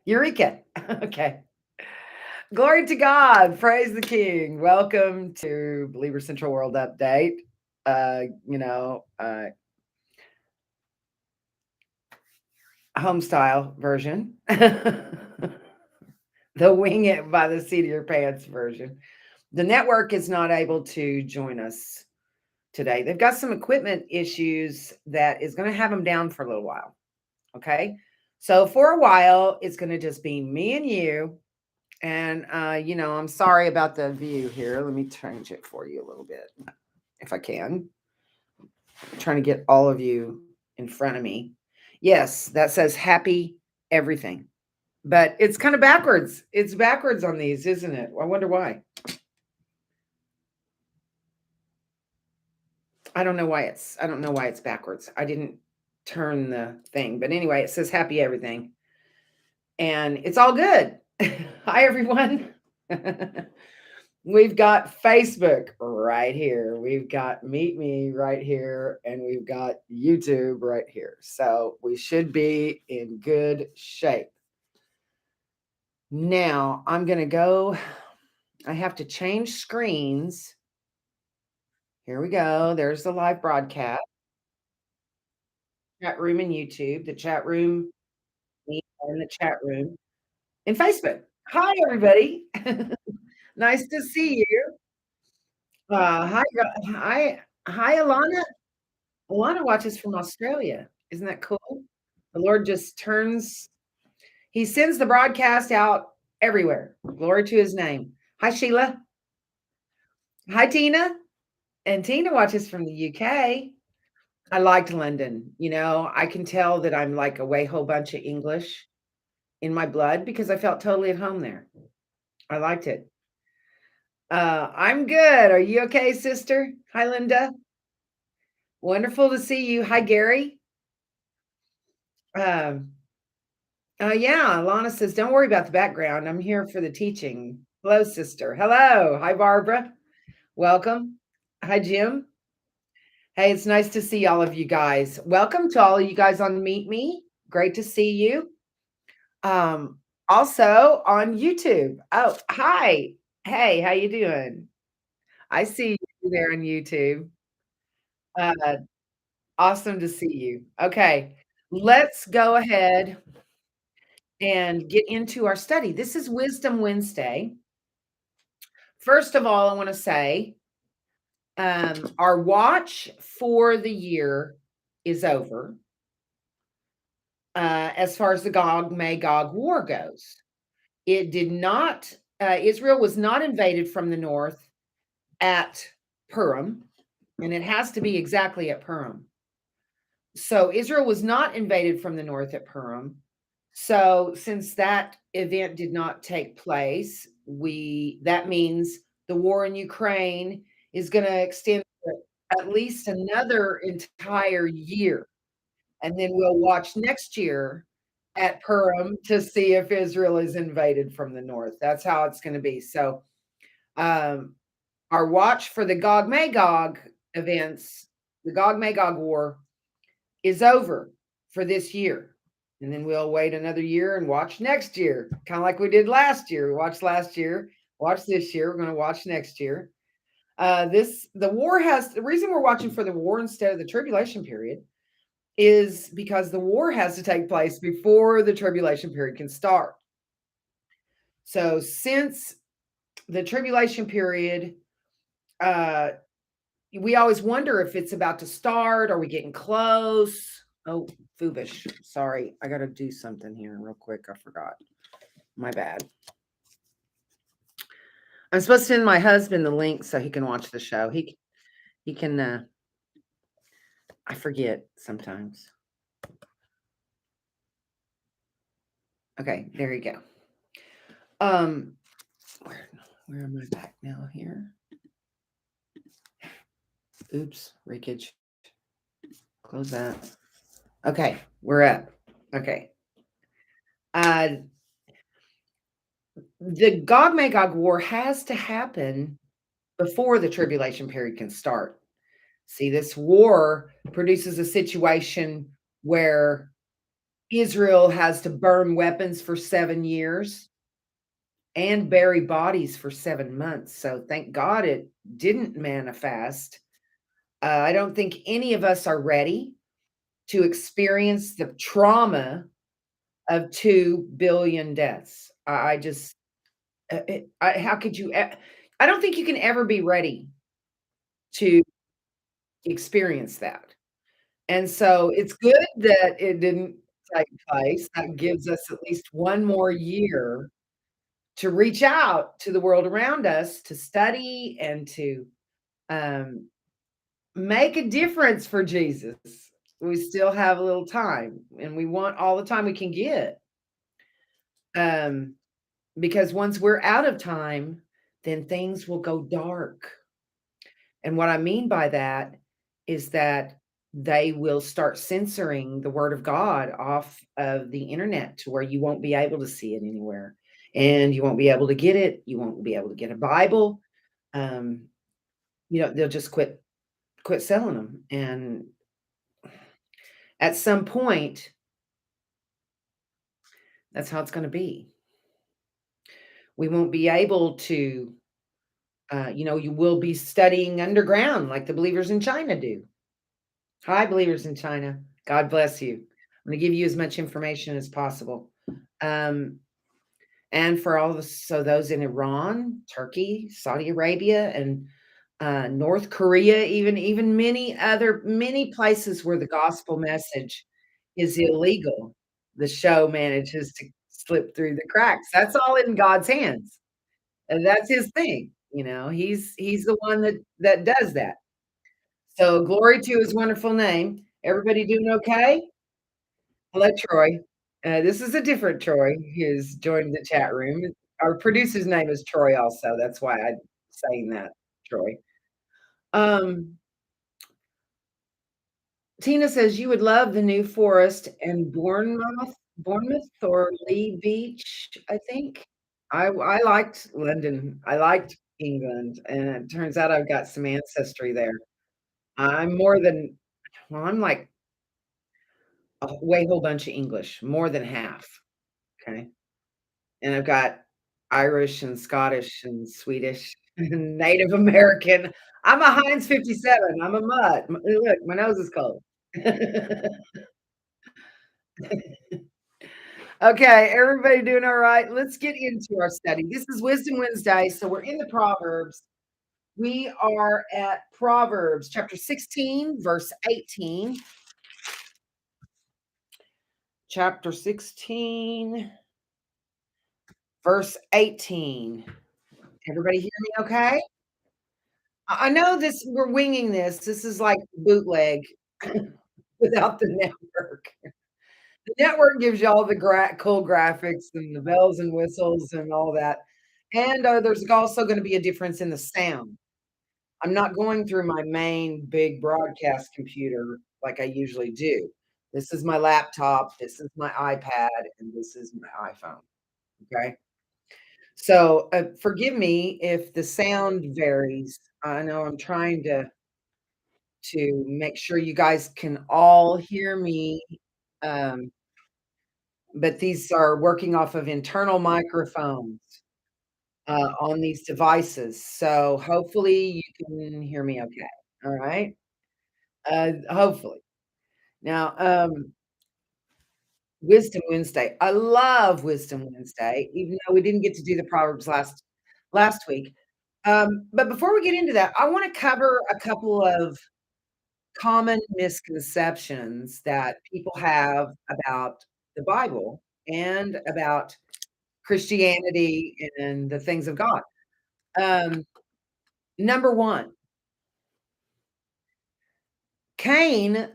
Eureka. Okay. Glory to God. Praise the King. Welcome to Believer Central World Update. Uh, you know, uh, home style version. The wing it by the seat of your pants version. The network is not able to join us today. They've got some equipment issues that is going to have them down for a little while. Okay. So for a while, it's going to just be me and you. And, I'm sorry about the view here. Let me change it for you a little bit if I can. I'm trying to get all of you in front of me. Yes, that says happy everything, but it's kind of backwards. It's backwards on these, isn't it? I wonder why. I don't know why it's backwards. I didn't turn the thing, but anyway, it says happy everything and it's all good. Hi, everyone. We've got Facebook right here. We've got Meet Me right here. And we've got YouTube right here. So we should be in good shape. Now I'm going to go. I have to change screens. Here we go. There's the live broadcast, chat room and YouTube, the chat room, me and the chat room, and Facebook. Hi, everybody. Nice to see you. Hi, Alana. Alana watches from Australia. Isn't that cool? The Lord just turns, He sends the broadcast out everywhere. Glory to His name. Hi, Sheila. Hi, Tina. And Tina watches from the UK. I liked London. I can tell that I'm like a way whole bunch of English in my blood because I felt totally at home there. I liked it. I'm good. Are you okay, sister? Hi, Linda. Wonderful to see you. Hi, Gary. Um, yeah, Alana says, don't worry about the background. I'm here for the teaching. Hello, sister. Hello. Hi, Barbara. Welcome. Hi, Jim. Hey, it's nice to see all of you guys. Welcome to all of you guys on Meet Me. Great to see you. Also on YouTube. Oh, hi. Hey, how you doing? I see you there on YouTube. Uh, awesome to see you. Okay, let's go ahead and get into our study. This is Wisdom Wednesday. First of all, I want to say our watch for the year is over as far as the Gog Magog war goes. It did not, Israel was not invaded from the north at Purim, and it has to be exactly at Purim. So Israel was not invaded from the north at Purim. So since that event did not take place, that means the war in Ukraine is going to extend for at least another entire year. And then we'll watch next year at Purim to see if Israel is invaded from the north. That's how it's going to be. So um, our watch for the Gog Magog events, the Gog Magog war, is over for this year. And then we'll wait another year and watch next year, kind of like we did last year. We watched last year, watch this year. We're going to watch next year. The reason we're watching for the war instead of the tribulation period is because the war has to take place before the tribulation period can start. So since the tribulation period, we always wonder if it's about to start. Are we getting close? Oh, Fubish. Sorry, I got to do something here real quick. I forgot. My bad. I'm supposed to send my husband the link so he can watch the show. He can. I forget sometimes. Okay, there you go. Where am I back now? Here. Oops, wreckage. Close that. Okay, we're up. Okay. The Gog Magog war has to happen before the tribulation period can start. See, this war produces a situation where Israel has to burn weapons for 7 years and bury bodies for 7 months, so thank God it didn't manifest. I don't think any of us are ready to experience the trauma of 2 billion deaths. I just, how could you I don't think you can ever be ready to experience that. And so it's good that it didn't take place. That gives us at least 1 more year to reach out to the world around us, to study and to, um, make a difference for Jesus. We still have a little time, and we want all the time we can get, um, because once we're out of time, then things will go dark. And what I mean by that is that they will start censoring the word of God off of the internet to where you won't be able to see it anywhere. And you won't be able to get it. You won't be able to get a Bible. Um, they'll just quit selling them. And at some point, that's how it's going to be. We won't be able to, you will be studying underground like the believers in China do. Hi, believers in China. God bless you. I'm gonna give you as much information as possible. Um, and for all those in Iran, Turkey, Saudi Arabia, and North Korea, even many places where the gospel message is illegal, the show manages to slip through the cracks. That's all in God's hands, and that's His thing. He's the one that does that. So glory to His wonderful name. Everybody doing okay? Hello, Troy. This is a different Troy who's joined the chat room. Our producer's name is Troy also, that's why I'm saying that, Troy. Um, Tina says, "You would love the New Forest and Bournemouth or Lee Beach, I think." I liked London. I liked England, and it turns out I've got some ancestry there. I'm more than well, I'm like a way whole bunch of English, more than half, okay? And I've got Irish and Scottish and Swedish and Native American. I'm a Heinz 57. I'm a mutt. Look, my nose is cold. Okay, everybody doing all right? Let's get into our study. This is Wisdom Wednesday, so we're in the Proverbs. We are at Proverbs chapter 16, verse 18. Chapter 16, verse 18. Everybody hear me okay? I know this we're winging this. This is like bootleg without the network. The network gives you all the cool graphics and the bells and whistles and all that. And, there's also gonna be a difference in the sound. I'm not going through my main big broadcast computer like I usually do. This is my laptop, this is my iPad, and this is my iPhone, okay? So, forgive me if the sound varies. I know I'm trying to make sure you guys can all hear me. Um, but these are working off of internal microphones on these devices. So hopefully you can hear me okay. All right. Hopefully. Now, Wisdom Wednesday. I love Wisdom Wednesday, even though we didn't get to do the Proverbs last week. But before we get into that, I want to cover a couple of common misconceptions that people have about the Bible and about Christianity and the things of God. Um, Number 1, Cain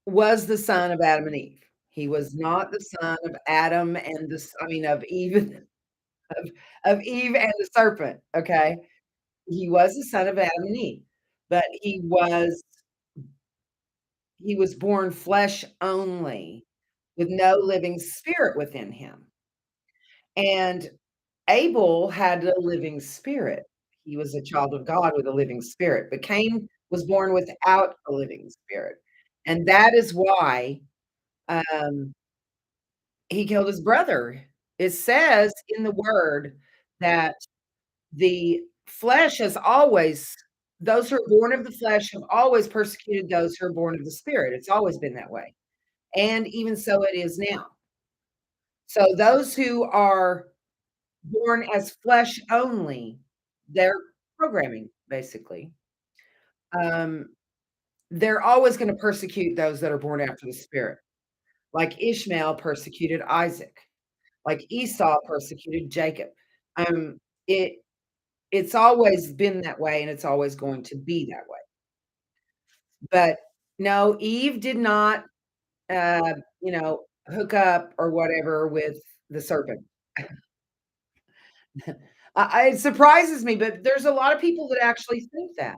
was the son of Adam and Eve. He was not the son of Adam and of Eve of Eve and the serpent, okay? He was the son of Adam and Eve, but he was born flesh only with no living spirit within him. And Abel had a living spirit. He was a child of God with a living spirit, but Cain was born without a living spirit. And that is why, um, He killed his brother. It says in the word that the flesh has always those who are born of the flesh have always persecuted those who are born of the spirit. It's always been that way. And even so it is now. So those who are born as flesh only, they're programming basically. Um, they're always going to persecute those that are born after the spirit. Like Ishmael persecuted Isaac, like Esau persecuted Jacob. Um, it it's always been that way and it's always going to be that way. But no, Eve did not you know, hook up or whatever with the serpent. It surprises me, but there's a lot of people that actually think that.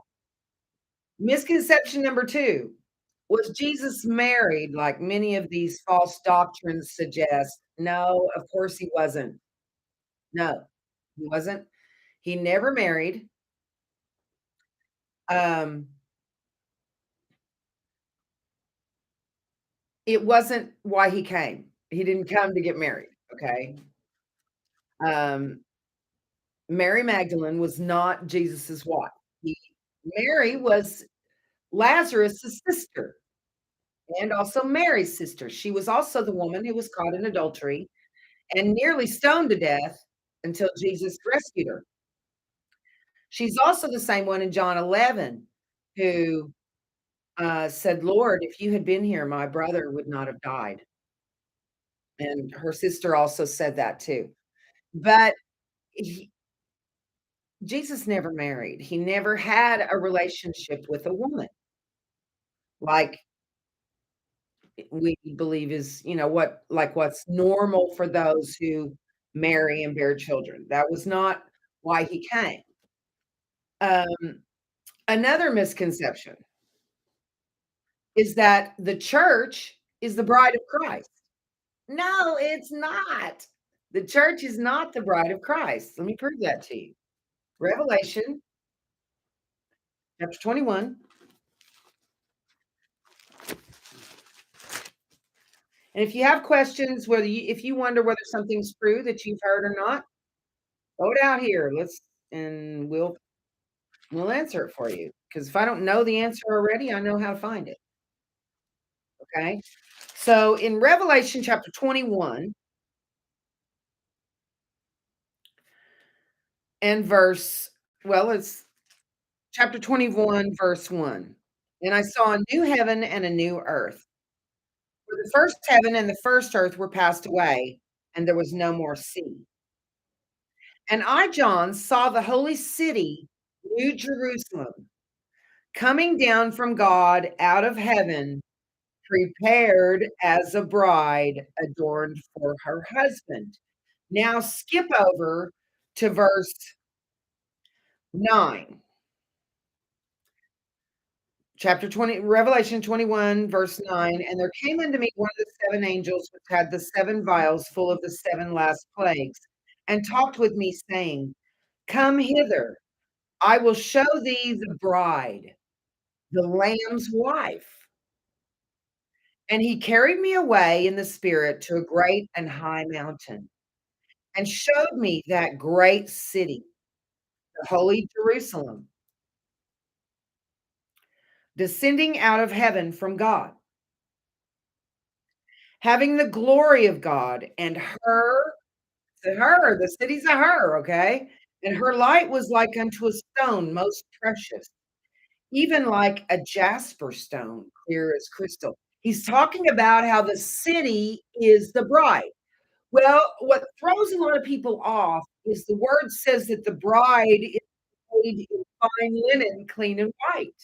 Misconception number 2, was Jesus married like many of these false doctrines suggest? No, of course he wasn't. No, he wasn't. He never married. Um, it wasn't why he came. He didn't come to get married, okay? Um, Mary Magdalene was not Jesus's wife. He Mary was Lazarus' sister and also Mary's sister. She was also the woman who was caught in adultery and nearly stoned to death until Jesus rescued her. She's also the same one in John 11 who, said, "Lord, if you had been here, my brother would not have died." And her sister also said that too. But he Jesus never married. He never had a relationship with a woman like we believe is, what like what's normal for those who marry and bear children. That was not why he came. Um, another misconception is that the church is the bride of Christ. No, it's not. The church is not the bride of Christ. Let me prove that to you. Revelation chapter 21. And if you have questions, if you wonder whether something's true that you've heard or not, throw it out here. And we'll answer it for you. Because if I don't know the answer already, I know how to find it. Okay. So in Revelation chapter 21 and it's chapter 21, verse 1. And I saw a new heaven and a new earth. For the first heaven and the first earth were passed away, and there was no more sea. And I, John, saw the holy city, New Jerusalem, coming down from God out of heaven, prepared as a bride adorned for her husband. Now skip over to verse 9. Chapter 20, Revelation 21, verse 9. And there came unto me one of the seven angels which had the seven vials full of the seven last plagues, and talked with me, saying, Come hither, I will show thee the bride, the Lamb's wife. And he carried me away in the spirit to a great and high mountain, and showed me that great city, the holy Jerusalem, descending out of heaven from God, having the glory of God, and the city's a her, okay? And her light was like unto a stone most precious, even like a jasper stone, clear as crystal. He's talking about how the city is the bride. Well, what throws a lot of people off is the word says that the bride is made in fine linen, clean and white.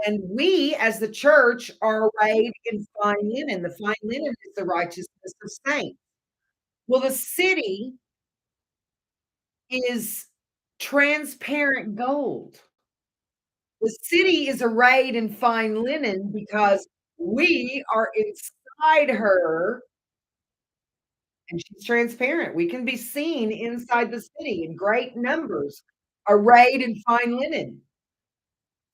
And we, as the church, are arrayed in fine linen. The fine linen is the righteousness of saints. Well, the city is transparent gold. The city is arrayed in fine linen because we are inside her and she's transparent. We can be seen inside the city in great numbers, arrayed in fine linen.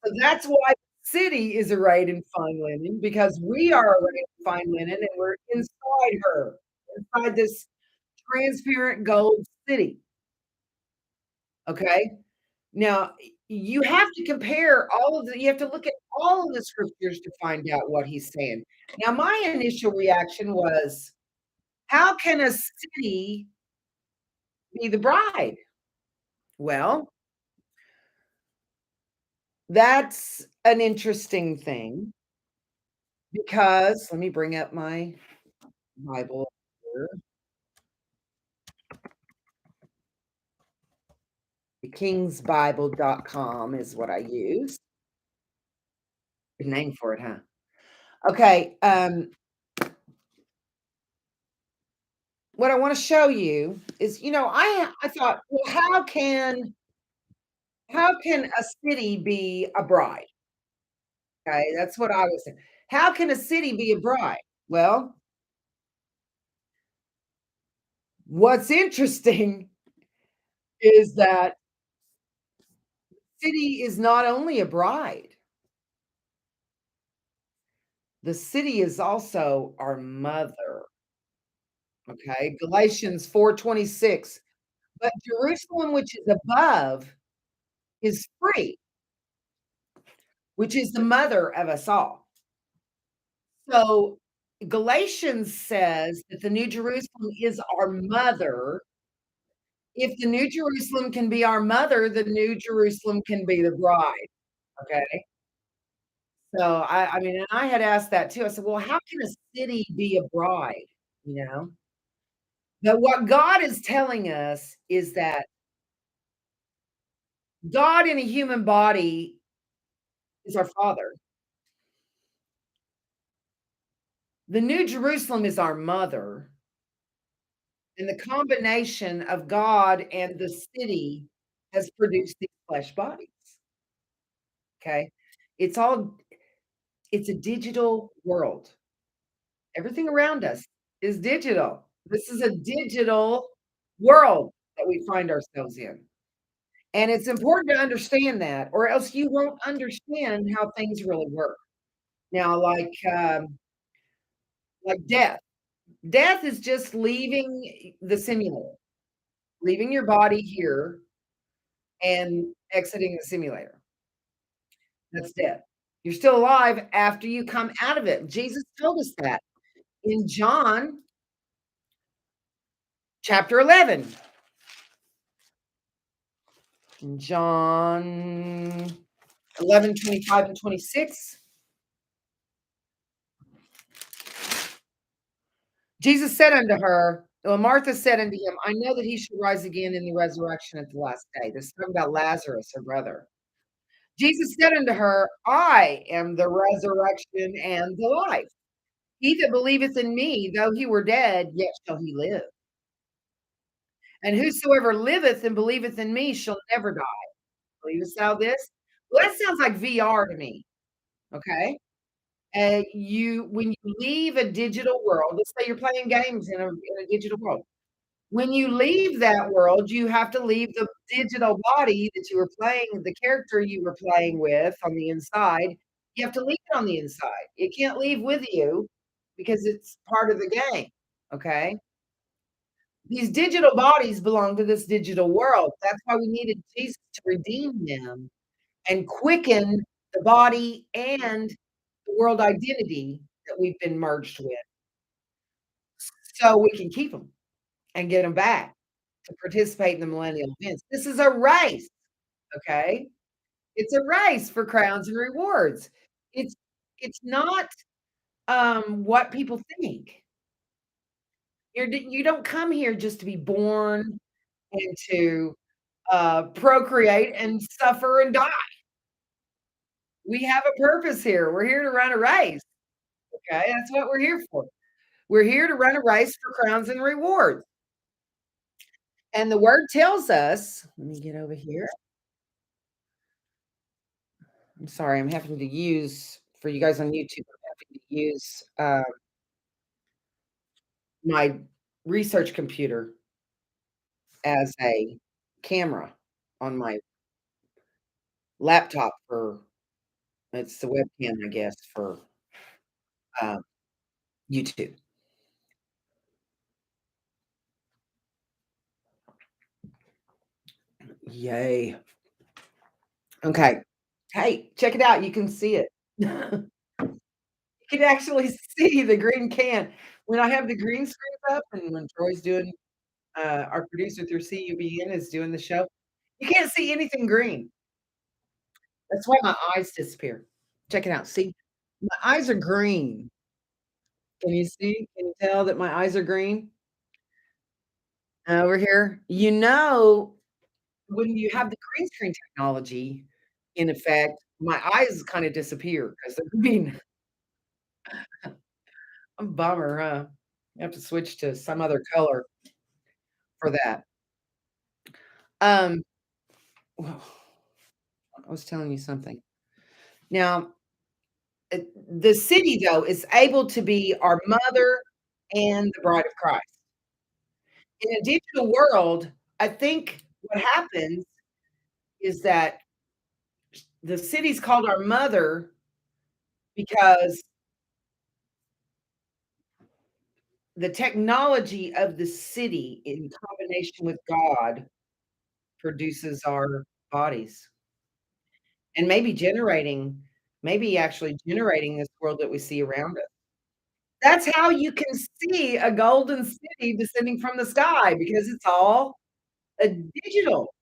So that's why city is arrayed in fine linen because we are arrayed in fine linen and we're inside her, inside this transparent gold city. Okay. Now, you have to compare all of the, you have to look at all of the scriptures to find out what he's saying. Now, my initial reaction was, how can a city be the bride? Well, that's an interesting thing because let me bring up my Bible here. Kingsbible.com is what I use. Good name for it, huh? Okay. What I want to show you is, I thought, well, how can a city be a bride? Okay, that's what I was saying. How can a city be a bride? Well, what's interesting is that city is not only a bride, the city is also our mother. Okay, Galatians 4:26. But Jerusalem, which is above, is free, which is the mother of us all. So Galatians says that the New Jerusalem is our mother. If the New Jerusalem can be our mother, the New Jerusalem can be the bride. Okay. So I mean, and I had asked that too. I said, well, how can a city be a bride? You know? But what God is telling us is that God in a human body is our father. The New Jerusalem is our mother. And the combination of God and the city has produced these flesh bodies, okay? It's all it's a digital world. Everything around us is digital. This is a digital world that we find ourselves in. And it's important to understand that, or else you won't understand how things really work. Now, like death. Death is just leaving the simulator, leaving your body here and exiting the simulator. That's death. You're still alive after you come out of it. Jesus told us that in John chapter 11. In John 11, 25 and 26. Jesus said unto her, well, Martha said unto him, I know that he shall rise again in the resurrection at the last day. This is talking about Lazarus, her brother. Jesus said unto her, I am the resurrection and the life. He that believeth in me, though he were dead, yet shall he live. And whosoever liveth and believeth in me shall never die. Believest thou this? Well, that sounds like VR to me. Okay. When you leave a digital world, let's say you're playing games in a digital world. When you leave that world, you have to leave the digital body that you were playing, the character you were playing with on the inside. You have to leave it on the inside. It can't leave with you because it's part of the game. Okay. These digital bodies belong to this digital world. That's why we needed Jesus to redeem them and quicken the body and the world identity that we've been merged with so we can keep them and get them back to participate in the millennial events. This is a race, okay? It's a race for crowns and rewards. It's it's not, what people think. You don't come here just to be born and to, procreate and suffer and die. We have a purpose here. We're here to run a race, okay? That's what we're here for. We're here to run a race for crowns and rewards. And the word tells us, let me get over here. I'm sorry, I'm having to use for you guys on YouTube, I'm having to use, my research computer as a camera on my laptop for It's the webcam, I guess, for, um, YouTube. Yay. Okay. Hey, check it out, you can see it. You can actually see the green can. When I have the green screen up and when Troy's doing, our producer through CUBN is doing the show, you can't see anything green. That's why my eyes disappear. Check it out, see? My eyes are green. Can you see? Can you tell that my eyes are green over here? When you have the green screen technology in effect, my eyes kinda disappear 'cause they're green. A bummer, huh? You have to switch to some other color for that. Um, well, I was telling you something. Now, the city, though, is able to be our mother and the bride of Christ. In a digital world, I think what happens is that the city's called our mother because the technology of the city in combination with God produces our bodies and maybe actually generating this world that we see around us. That's how you can see a golden city descending from the sky because it's all a digital,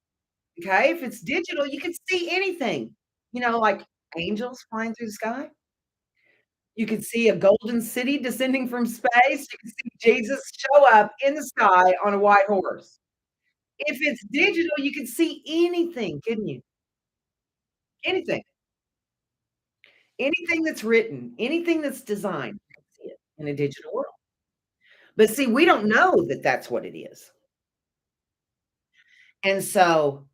okay? If it's digital, you can see anything, like angels flying through the sky. You could see a golden city descending from space. You can see Jesus show up in the sky on a white horse. If it's digital, you can see anything, couldn't you? Anything. Anything that's written, anything that's designed, you can see it in a digital world. But see, we don't know that that's what it is. And so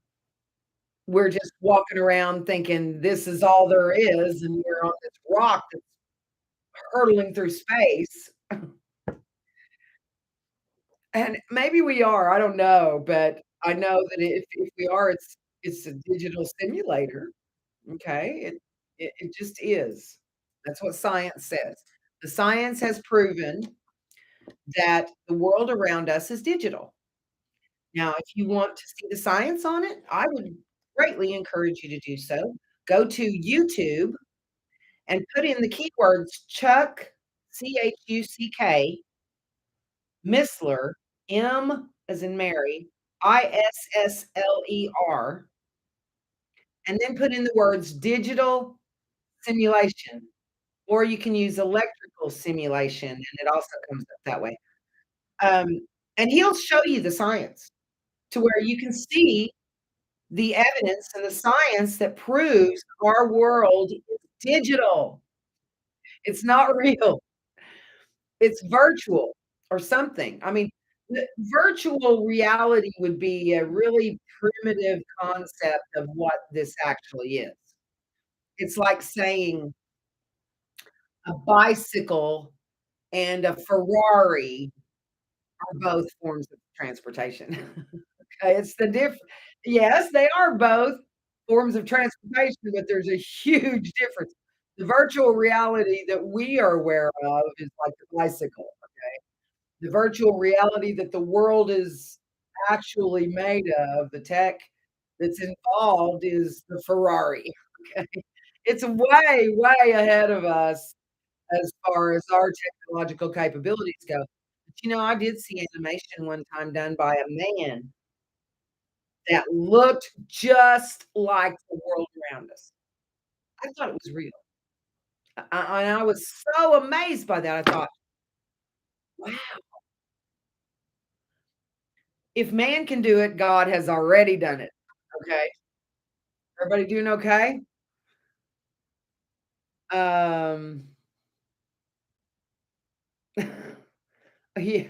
we're just walking around thinking this is all there is, and we're on this rock that's hurtling through space. And maybe we are, I don't know, but I know that if we are, it's a digital simulator, okay? It just is. That's what science says. The science has proven that the world around us is digital. Now, if you want to see the science on it, I would greatly encourage you to do so. Go to YouTube and put in the keywords Chuck, Chuck, Missler, M as in Mary, Issler, and then put in the words digital simulation, or you can use electrical simulation, and it also comes up that way. Um, and he'll show you the science to where you can see the evidence and the science that proves our world is digital. It's not real. It's virtual or something. I mean, the virtual reality would be a really primitive concept of what this actually is. It's like saying a bicycle and a Ferrari are both forms of transportation. Okay, it's the diff yes, they are both forms of transportation, but there's a huge difference. The virtual reality that we are aware of is like the bicycle. The virtual reality that the world is actually made of, the tech that's involved is the Ferrari, okay? It's way, way ahead of us as far as our technological capabilities go. But, I did see animation one time done by a man that looked just like the world around us. I thought it was real. And I was so amazed by that. I thought, "Wow, if man can do it, God has already done it." Okay? Everybody doing okay? Um, yeah,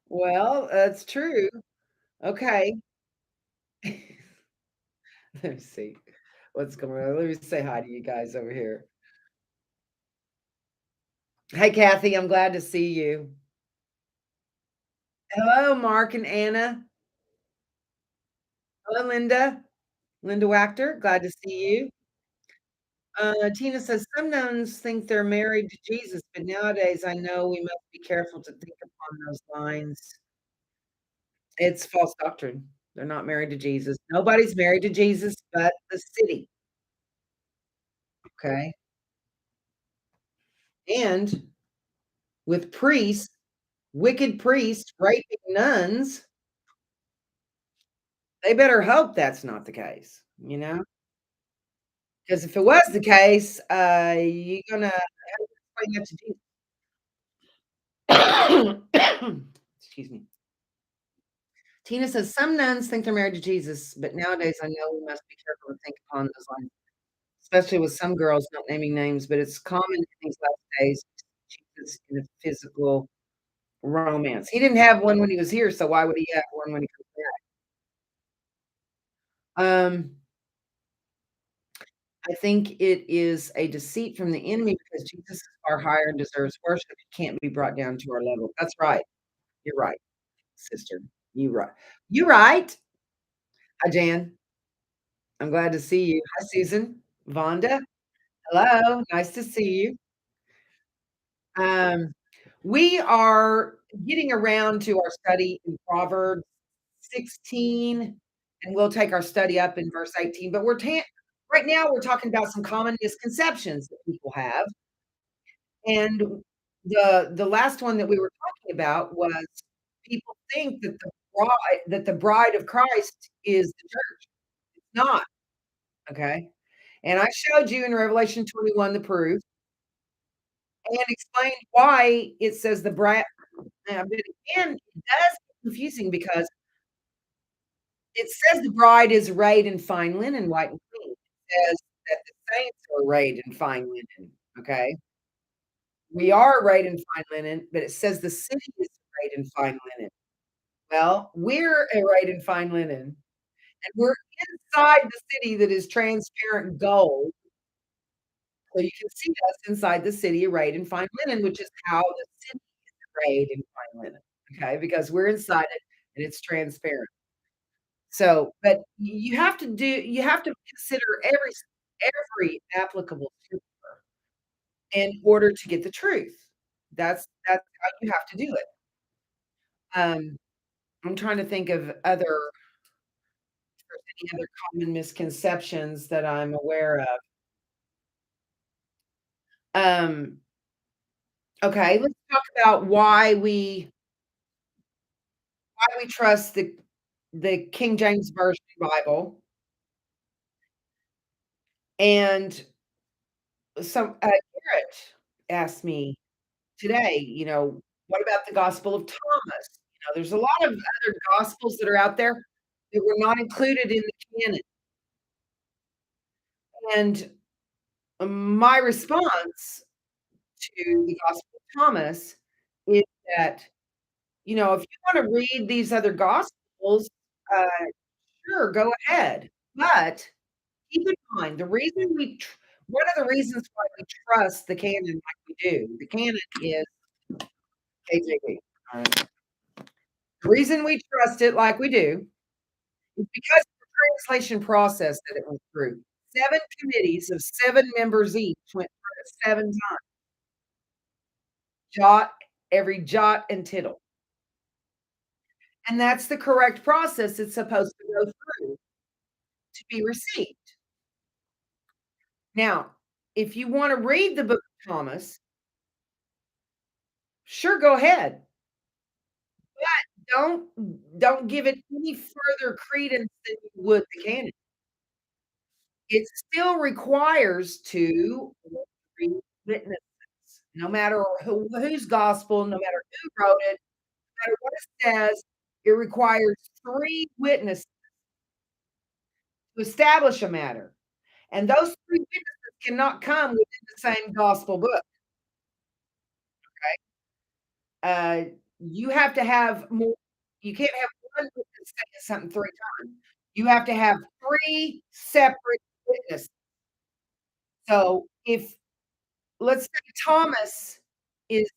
well, that's true. Okay. Let me see what's going on. Let me say hi to you guys over here. Hey, Kathy, I'm glad to see you. Hello, Mark and Anna. Hello, Linda. Linda Wachter, glad to see you. Tina says, "Some nuns think they're married to Jesus, but nowadays I know we must be careful to think upon those lines." It's false doctrine. They're not married to Jesus. Nobody's married to Jesus but the city, okay? And with priests, wicked priests raping nuns, they better hope that's not the case, you know? Because if it was the case, you're gonna explain that to Jesus. Excuse me. Tina says, "Some nuns think they're married to Jesus, but nowadays I know we must be careful to think upon those lines, especially with some girls not naming names, but it's common in these last days to see Jesus in a physical romance." He didn't have one when he was here, so why would he have one when he comes back? I think it is a deceit from the enemy because Jesus is far higher and deserves worship. He can't be brought down to our level. That's right. You're right, sister. You right. You right. Hi, Jan. I'm glad to see you. Hi, Susan. Vonda. Hello. Nice to see you. Um, we are getting around to our study in Proverbs 16, and we'll take our study up in verse 18. But right now we're talking about some common misconceptions that people have. And the last one that we were talking about was people think that the bride of Christ is the church. It's not, okay? And I showed you in Revelation 21 the proof and explained why it says the bride. But again, it does get confusing because it says the bride is arrayed in fine linen, white and clean. It says that the saints are arrayed in fine linen, okay? We are arrayed in fine linen, but it says the city is arrayed in fine linen. Well, we're arrayed in fine linen, and we're inside the city that is transparent gold, so you can see us inside the city arrayed in fine linen, which is how the city is arrayed in fine linen, okay? Because we're inside it, and it's transparent. So, but you have to consider every applicable scripture in order to get the truth. That's how you have to do it. I'm trying to think of any other common misconceptions that I'm aware of. Um, okay, let's talk about why we trust the King James Version Bible. And Garrett asked me today, what about the Gospel of Thomas? There's a lot of other gospels that are out there that were not included in the canon. And my response to the Gospel of Thomas is that, if you wanna read these other gospels, uh, sure, go ahead. But keep in mind, one of the reasons why we trust the canon like we do, the canon is KJV. Alright. The reason we trust it like we do is because of the translation process that it went through. 7 committees of 7 members each went through it 7 times, jot every jot and tittle. And that's the correct process it's supposed to go through to be received. Now, if you wanna read the Book of Thomas, sure, go ahead. Don't give it any further credence than you would the canon. It still requires to read witnesses, no matter whose gospel, no matter who wrote it, no matter what it says, it requires 3 witnesses to establish a matter, and those 3 witnesses cannot come within the same gospel book, okay? You have to have more you can't have 1 witness saying something 3 times. You have to have 3 separate witnesses. So, if let's say Thomas is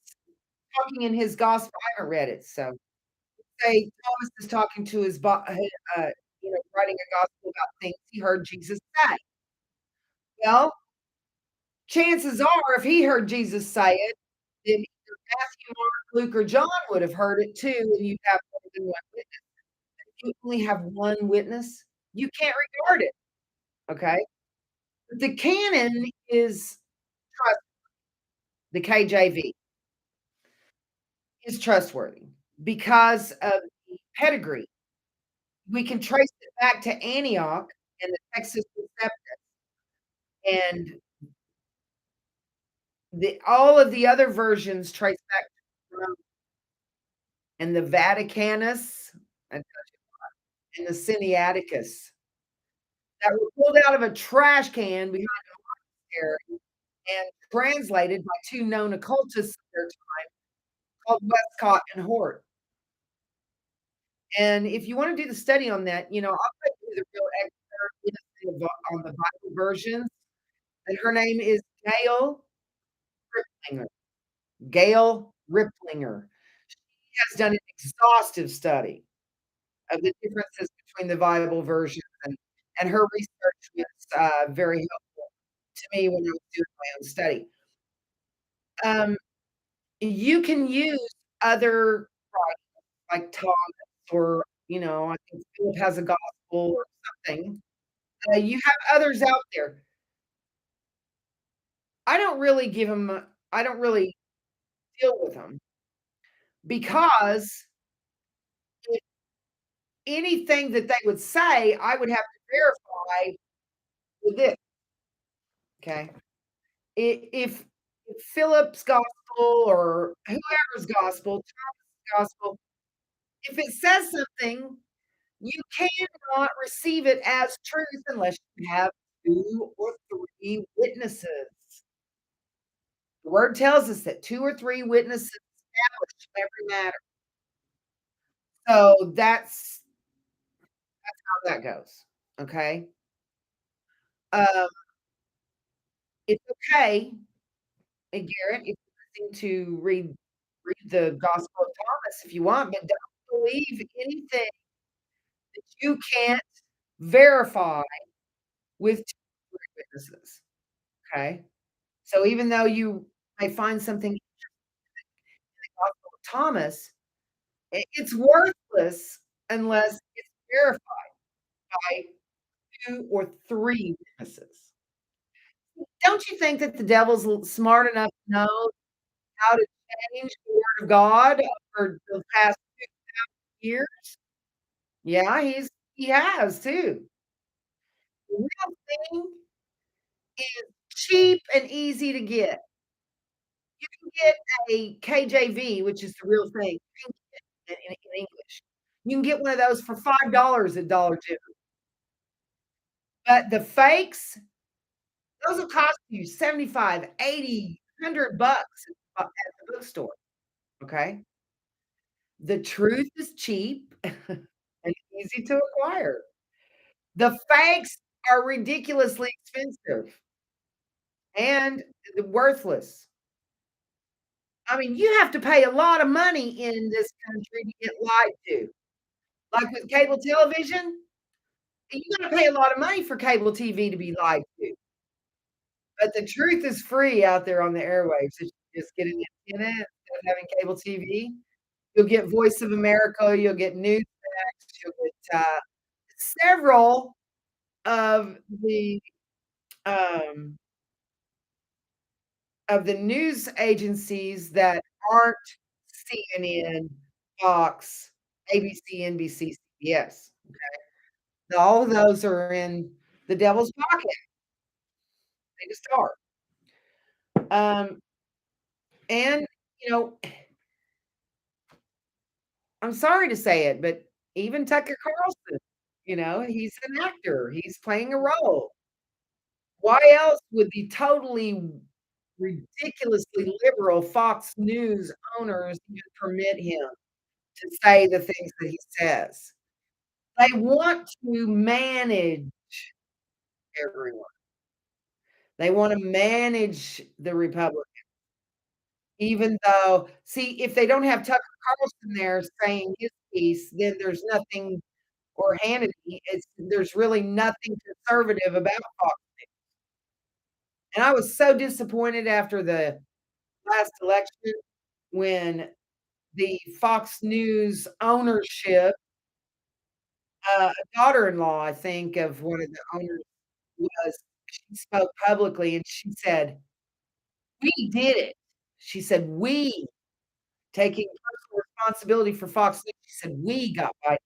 talking in his gospel. I haven't read it, so say Thomas is talking to writing a gospel about things he heard Jesus say. Well, Chances are, if he heard Jesus say it, then either Matthew, Mark, Luke, or John would have heard it too, and you'd have more than one witness. If you only have one witness, you can't regard it, okay? The canon is trust the KJV is trustworthy because of the pedigree. We can trace it back to Antioch and the Textus Receptus, and the all of the other versions trace back to Rome, and the Vaticanus and the Sinaiticus that were pulled out of a trash can behind there and translated by 2 known occultists of their time called Westcott and Hort. And if you wanna do the study on that, I'll bet you the real expert is on the Bible versions, and her name is Gail Riplinger. Gail Riplinger. She has done an exhaustive study of the differences between the Bible versions, and her research was, very helpful to me when I was doing my own study. Um, you can use other writers like Thomas or, I think Philip has a gospel or something. You have others out there. I don't really give them. I don't really deal with them because if anything that they would say, I would have to verify with this, okay? If Philip's gospel or whoever's gospel, Thomas's gospel, if it says something, you cannot receive it as truth unless you have 2 or 3 witnesses. The word tells us that 2 or 3 witnesses establish every matter. So that's how that goes, okay? Um, it's okay, Garrett, if you're listening to read the Gospel of Thomas if you want, but don't believe anything that you can't verify with 2 or 3 witnesses, okay? So even though you may find something in the Gospel of Thomas, it's worthless unless it's verified by 2 or 3 witnesses. Don't you think that the devil's smart enough to know how to change the word of God over the past 2 years? Yeah, he has too. The real thing is cheap and easy to get. You can get a KJV, which is the real thing, in English. You can get one of those for $5 at Dollar General. But the fakes, those will cost you 75, 80, 100 bucks at the bookstore, okay? The truth is cheap and easy to acquire. The fakes are ridiculously expensive and worthless. I mean, you have to pay a lot of money in this country to get lied to. Like with cable television, you gotta pay a lot of money for cable TV to be lied to. But the truth is free out there on the airwaves if you just get an antenna instead of having cable TV. You'll get Voice of America, you'll get Newsmax, you'll get, several of um, the news agencies that aren't CNN, Fox, ABC, NBC, CBS. All of those are in the devil's pocket. They just are. Um, and, you know, I'm sorry to say it, but even Tucker Carlson, he's an actor, he's playing a role. Why else would the totally ridiculously liberal Fox News owners even permit him to say the things that he says? They want to manage everyone. They wanna manage the Republic, even though see, if they don't have Tucker Carlson there saying his piece, then there's nothing or Hannity, there's really nothing conservative about Fox. And I was so disappointed after the last election when the Fox News ownership, a daughter-in-law, I think, of one of the owners was she spoke publicly and she said, "We did it." She said, "We," taking personal responsibility for Fox News, she said, "We got Biden."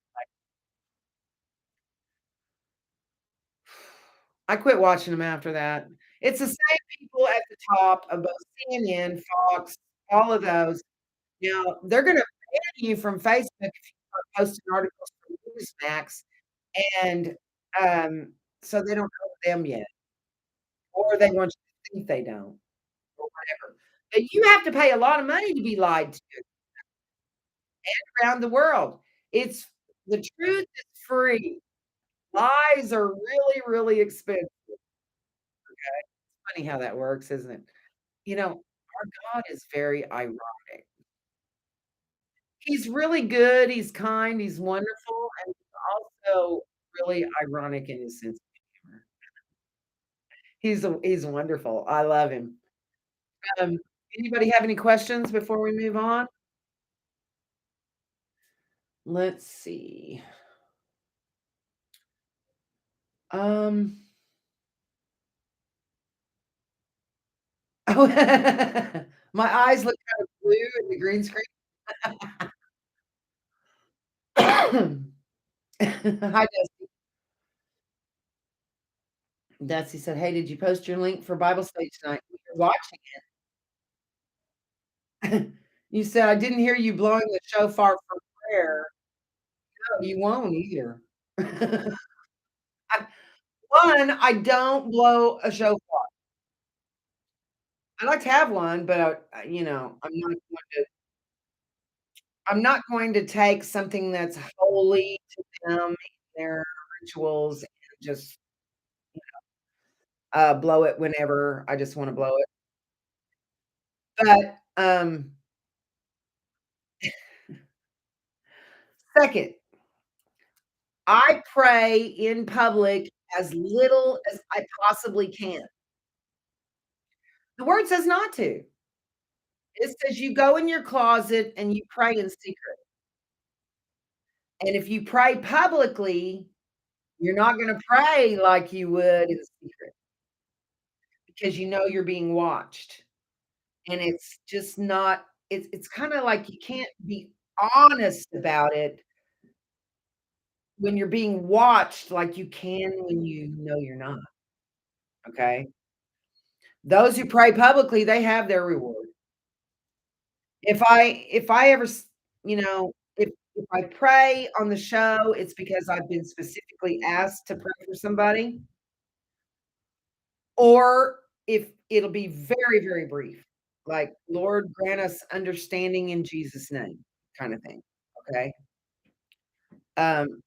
I quit watching them after that. It's the same people at the top of both CNN, Fox, all of those. They're gonna ban you from Facebook if you start posting articles from Newsmax, and, so they don't know them yet, or they want you to think they don't, or whatever. But you have to pay a lot of money to be lied to around the world. It's the truth is free. Lies are really, really expensive. Funny how that works, isn't it? Our God is very ironic. He's really good, he's kind, he's wonderful, and he's also really ironic in his sense of humor. He's wonderful. I love him. Um, Anybody have any questions before we move on? Let's see. Um, oh, my eyes look kind of blue in the green screen. Hi, Dusty. Dusty said, "Hey, did you post your link for Bible study tonight?" We were watching it. You said, "I didn't hear you blowing the shofar for prayer." No, you won't either. I 1, I don't blow a shofar. I like to have one, but I'm not going to take something that's holy to them, their rituals, and just, blow it whenever I just wanna blow it. But, 2nd, I pray in public as little as I possibly can. The word says not to. It says you go in your closet and you pray in secret. And if you pray publicly, you're not gonna pray like you would in secret because you know you're being watched. And it's just not it's kinda like you can't be honest about it when you're being watched like you can when you know you're not, okay? Those who pray publicly, they have their reward. If I ever s if I pray on the show, it's because I've been specifically asked to pray for somebody, or if it'll be very, very brief, like, "Lord, grant us understanding in Jesus' name," kinda thing, okay?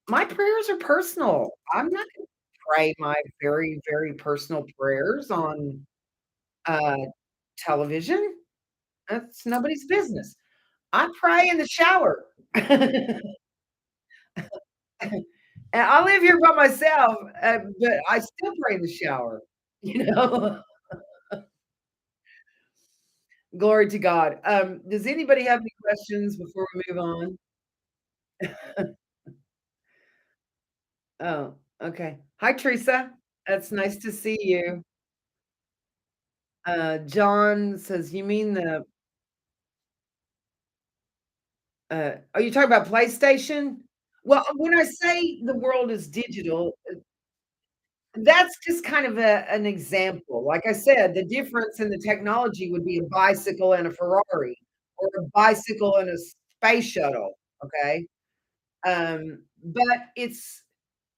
My prayers are personal. I'm not gonna pray my very, very personal prayers on, uh, television. That's nobody's business. I pray in the shower. And I live here by myself, but I still pray in the shower, you know? Glory to God. Does anybody have any questions before we move on? Oh, okay. Hi, Teresa. It's nice to see you. John says, "You mean the" are you talking about PlayStation? Well, when I say the world is digital, that's just kind of an example. Like I said, the difference in the technology would be a bicycle and a Ferrari, or a bicycle and a space shuttle, okay? But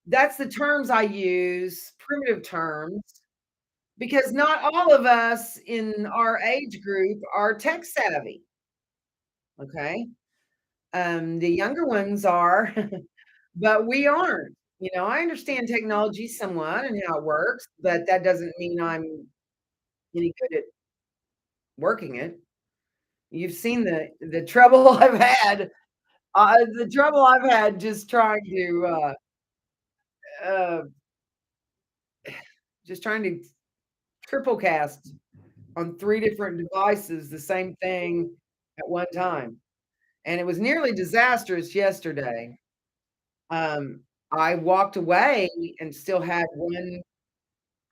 that's the terms I use, primitive terms, because not all of us in our age group are tech savvy, okay? The younger ones are, but we aren't. I understand technology somewhat and how it works, but that doesn't mean I'm any good at working it. You've seen the trouble I've had just uh, trying to Cripplecast on 3 different devices, the same thing at one time, and it was nearly disastrous yesterday. I walked away and still had one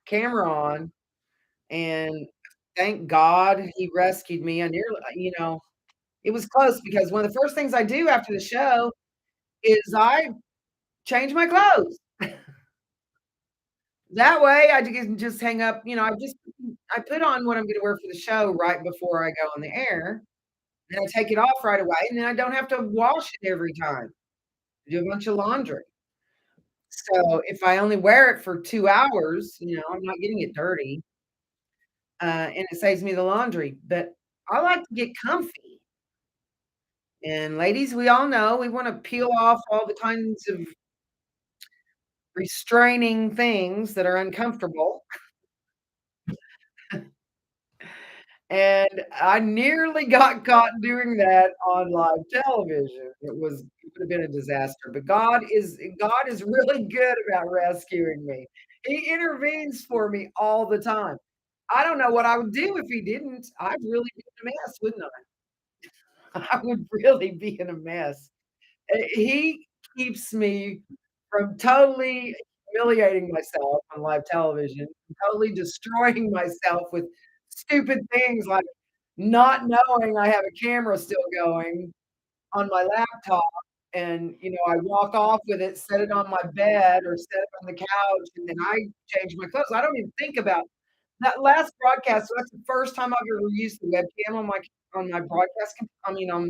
camera on, and thank God he rescued me. I nearly it was close because one of the first things I do after the show is I change my clothes. That way, I can just hang up, I put on what I'm gonna wear for the show right before I go on the air, and I take it off right away, and then I don't have to wash it every time, do a bunch of laundry. So, if I only wear it for 2 hours, I'm not getting it dirty, and it saves me the laundry, but I like to get comfy, and ladies, we all know we wanna peel off all the kinds of restraining things that are uncomfortable. And I nearly got caught doing that on live television. It would have been a disaster, but God is really good about rescuing me. He intervenes for me all the time. I don't know what I would do if he didn't. I'd really be in a mess, wouldn't I? I would really be in a mess. He keeps me from totally humiliating myself on live television, totally destroying myself with stupid things like not knowing I have a camera still going on my laptop, and, I walk off with it, set it on my bed or set it on the couch, and then I change my clothes. I don't even think about that last broadcast. So that's the first time I've ever used the webcam on my on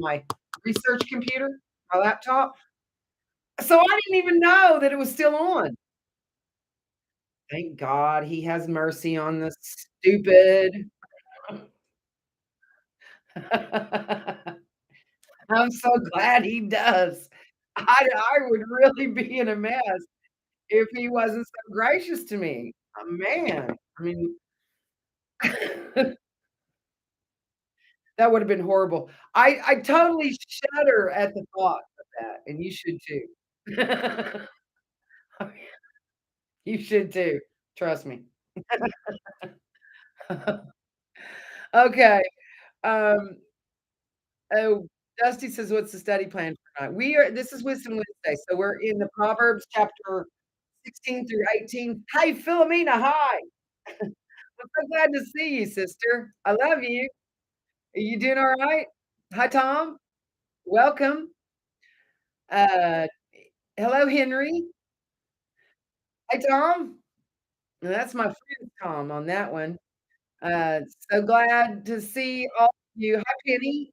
my research computer, my laptop. So I didn't even know that it was still on. Thank God he has mercy on the stupid. I'm so glad he does. I would really be in a mess if he wasn't so gracious to me. Man, I mean, that would have been horrible. I totally shudder at the thought of that, and you should too. You should too. Trust me. Okay. Um, oh, Dusty says, "What's the study plan for tonight?" This is Wisdom Wednesday, so we're in the Proverbs chapter 16 through 18. Hey, Philomena, hi. I'm so glad to see you, sister. I love you. Are you doing all right? Hi, Tom. Welcome. Uh, hello, Henry. Hi, Tom. And that's my friend Tom on that one. Uh, so glad to see all of you. Hi, Penny.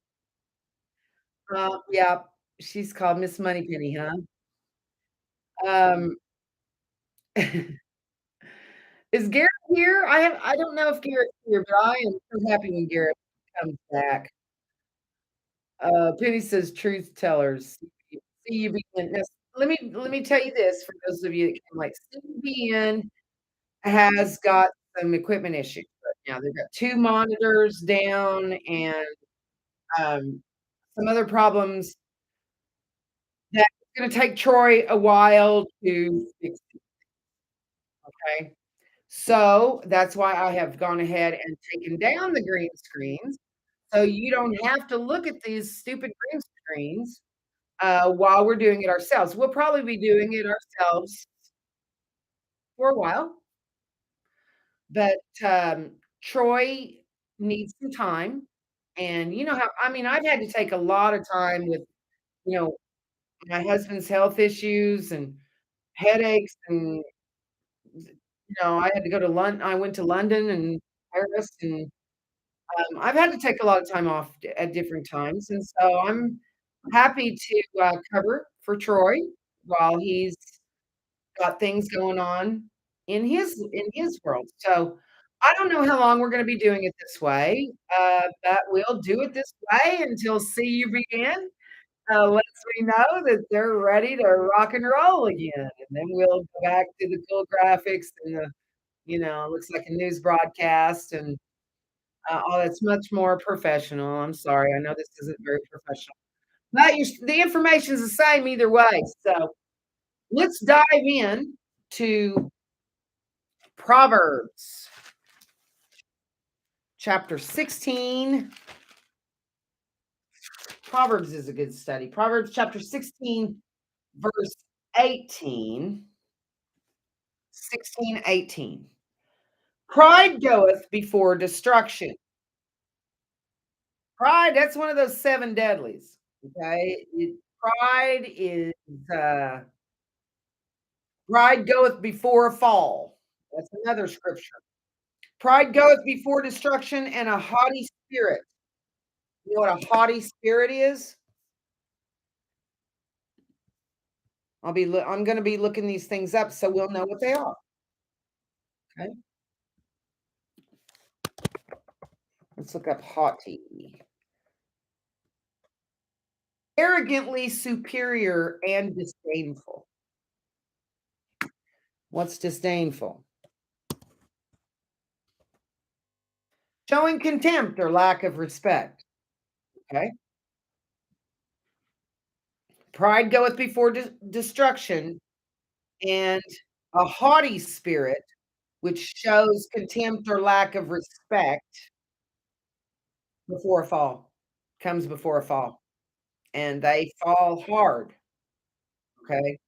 Yeah, she's called Miss Moneypenny, huh? Um, is Garrett here? I don't know if Garrett's here, but I am so happy when Garrett comes back. Penny says truth tellers. CUBN. Now, let me tell you this for those of you that can like CUBN has got some equipment issues right now. They've got 2 monitors down and some other problems that it's gonna take Troy a while to fix, okay? So, that's why I have gone ahead and taken down the green screens, so you don't have to look at these stupid green screens, while we're doing it ourselves. We'll probably be doing it ourselves for a while, but, Troy needs some time, and you know how I mean, I've had to take a lot of time with, you know, my husband's health issues and headaches and, I had to go to London. I went to London and Paris, and, I've had to take a lot of time off at different times, and so I'm happy to, cover for Troy while he's got things going on in his world. So, I don't know how long we're gonna be doing it this way, but we'll do it this way until CU begin, lets me know that they're ready to rock and roll again, and then we'll go back to the cool graphics and looks like a news broadcast and, all that's much more professional. I'm sorry, I know this isn't very professional, but the information's the same either way, so let's dive in to Proverbs. chapter 16. Proverbs is a good study. Proverbs chapter 16, verse 18. 16, 18. Pride goeth before destruction. Pride, that's one of those seven deadlies. Okay. Pride is uh pride goeth before a fall. That's another scripture. Pride goeth before destruction and a haughty spirit. You know what a haughty spirit is? I'm going to be looking these things up so we'll know what they are. Okay. Let's look up haughty. Arrogantly superior and disdainful. What's disdainful? Showing contempt or lack of respect. Okay. Pride goeth before destruction, and a haughty spirit, which shows contempt or lack of respect, before a fall, comes before a fall, and they fall hard. Okay.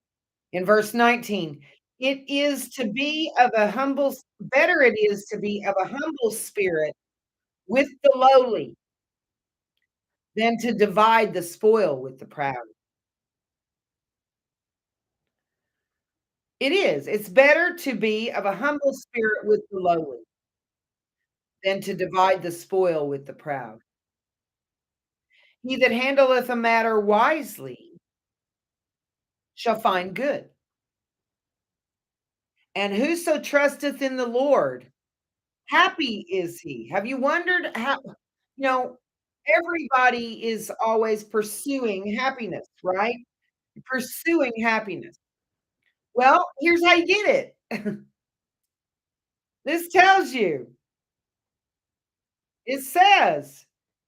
In verse 19, it is to be of a humble, better it is to be of a humble spirit with the lowly than to divide the spoil with the proud. It is. It's better to be of a humble spirit with the lowly than to divide the spoil with the proud. He that handleth a matter wisely shall find good. And whoso trusteth in the Lord, happy is he. Have you wondered how, you know, everybody is always pursuing happiness, right? Pursuing happiness. Well, here's how you get it. This tells you, it says,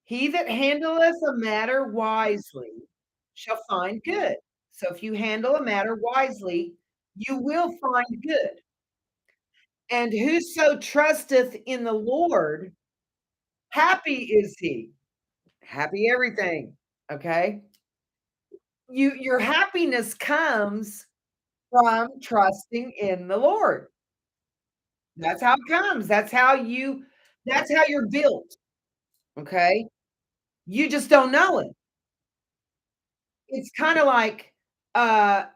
he that handleth a matter wisely shall find good. So if you handle a matter wisely, you will find good. And whoso trusteth in the Lord, happy is he. Happy everything. Okay. Your happiness comes from trusting in the Lord. That's how it comes. That's how you're built. Okay. You just don't know it. It's kind of like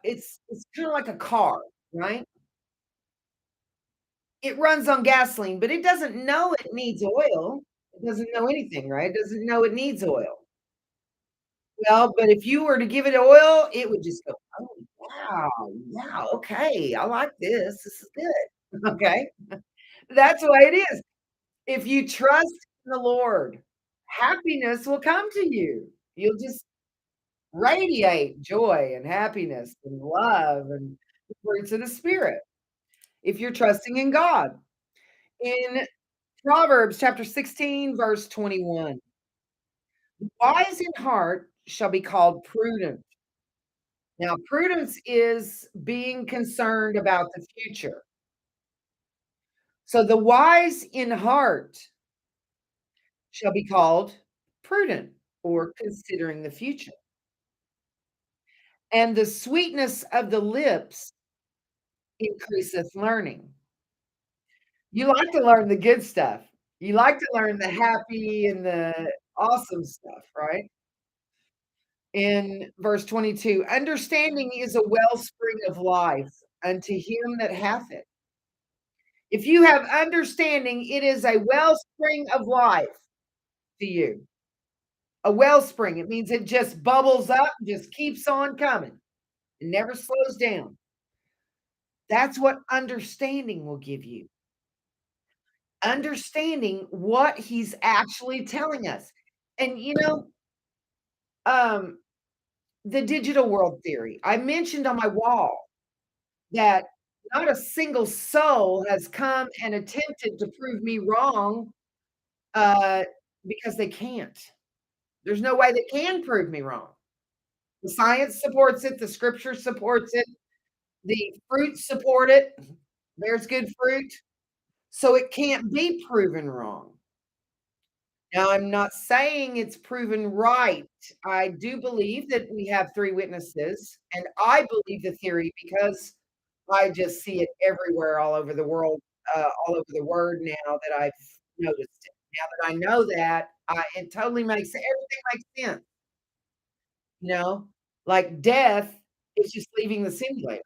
it's kind of like a car, right? It runs on gasoline, but it doesn't know it needs oil. It doesn't know anything, right? It doesn't know it needs oil. Well, but if you were to give it oil, it would just go, "Oh, wow. Yeah, okay. I like this. This is good." Okay? That's the way it is. If you trust in the Lord, happiness will come to you. You'll just radiate joy and happiness and love and the fruits of the Spirit if you're trusting in God. In Proverbs chapter 16, verse 21, wise in heart shall be called prudent. Now, prudence is being concerned about the future. So the wise in heart shall be called prudent or considering the future. And the sweetness of the lips increaseth learning. You like to learn the good stuff. You like to learn the happy and the awesome stuff, right? In verse 22, understanding is a wellspring of life unto him that hath it. If you have understanding, it is a wellspring of life to you. A wellspring, it means it just bubbles up, just keeps on coming. It never slows down. That's what understanding will give you. Understanding what he's actually telling us. And um, the digital world theory. I mentioned on my wall that not a single soul has come and attempted to prove me wrong, uh, because they can't. There's no way they can prove me wrong. The science supports it, the scripture supports it, the fruits support it. There's good fruit. So it can't be proven wrong. Now, I'm not saying it's proven right. I do believe that we have 3 witnesses, and I believe the theory because I just see it everywhere all over the world, all over the word now that I've noticed it. Now that I know that, it totally makes everything makes sense, you know? Like death is just leaving the simulator.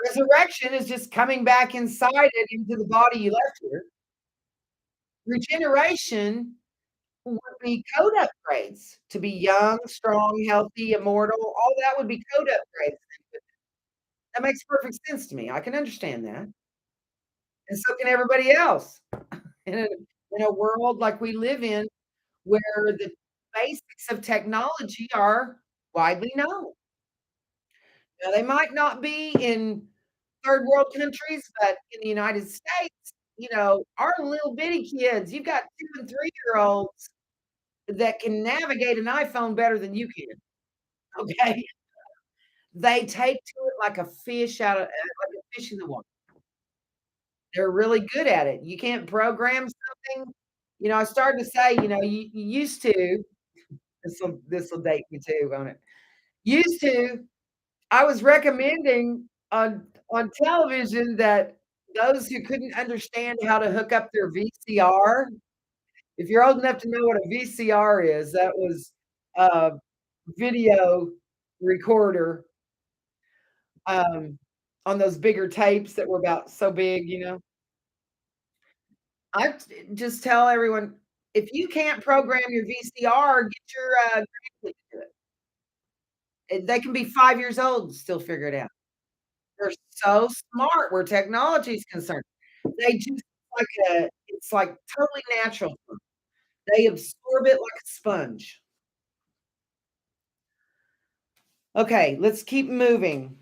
Resurrection is just coming back inside it into the body you left here. Regeneration would be code upgrades to be young, strong, healthy, immortal, all that would be code upgrades. That makes perfect sense to me. I can understand that, and so can everybody else. In a world like we live in where the basics of technology are widely known. Now, they might not be in third world countries, but in the United States, our little bitty kids, you've got 2 and 3-year-olds that can navigate an iPhone better than you can, okay? They take to it like a fish out of like a fish in the water. They're really good at it. You can't program something. I started to say, you used to this'll date me too, won't it? Used to, I was recommending on television that those who couldn't understand how to hook up their VCR, if you're old enough to know what a VCR is, that was a video recorder, um, on those bigger tapes that were about so big. I just tell everyone, if you can't program your VCR, get your, grandkids to do it. They can be 5 years old and still figure it out. They're so smart where technology is concerned. They just it's like totally natural for 'em. They absorb it like a sponge. Okay, let's keep moving.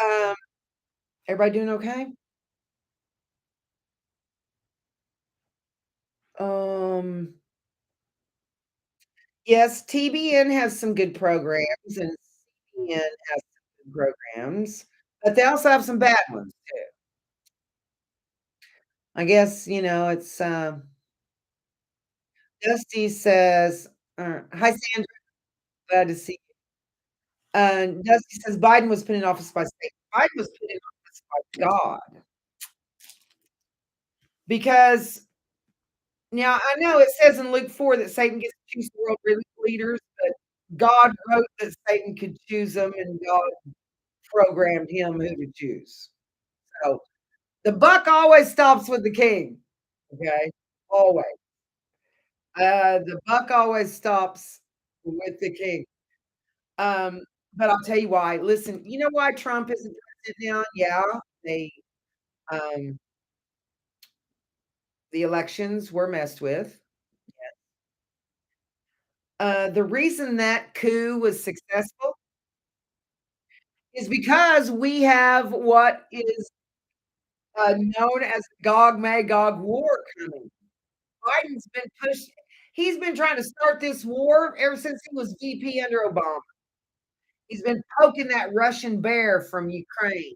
Um, everybody doing okay? Um, yes, TBN has some good programs and CBN has some good programs, but they also have some bad ones too. I guess, it's, Dusty says, "Hi, Sandra, glad to see you." Dusty says, "Biden was put in office by Satan." Biden was put in office by God, because now I know it says in Luke 4 that Satan gets to choose the world leaders, but God wrote that Satan could choose them, and God programmed him who to choose. So, the buck always stops with the king, okay? Always. The buck always stops with the king. Um, but I'll tell you why. Listen, you know why Trump isn't president now? Yeah, they, um, the elections were messed with. The reason that coup was successful is because we have what is, known as Gog Magog war coming. Biden's been pushed he's been trying to start this war ever since he was VP under Obama. He's been poking that Russian bear from Ukraine,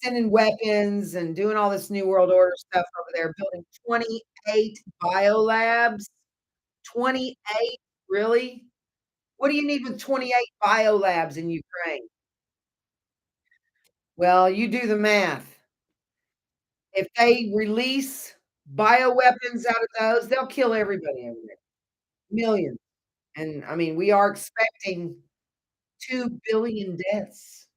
sending weapons and doing all this New World Order stuff over there, building 28 biolabs. 28? Really? What do you need with 28 biolabs in Ukraine? Well, you do the math. If they release bioweapons out of those, they'll kill everybody over there. Millions. And I mean, we are expecting 2 billion deaths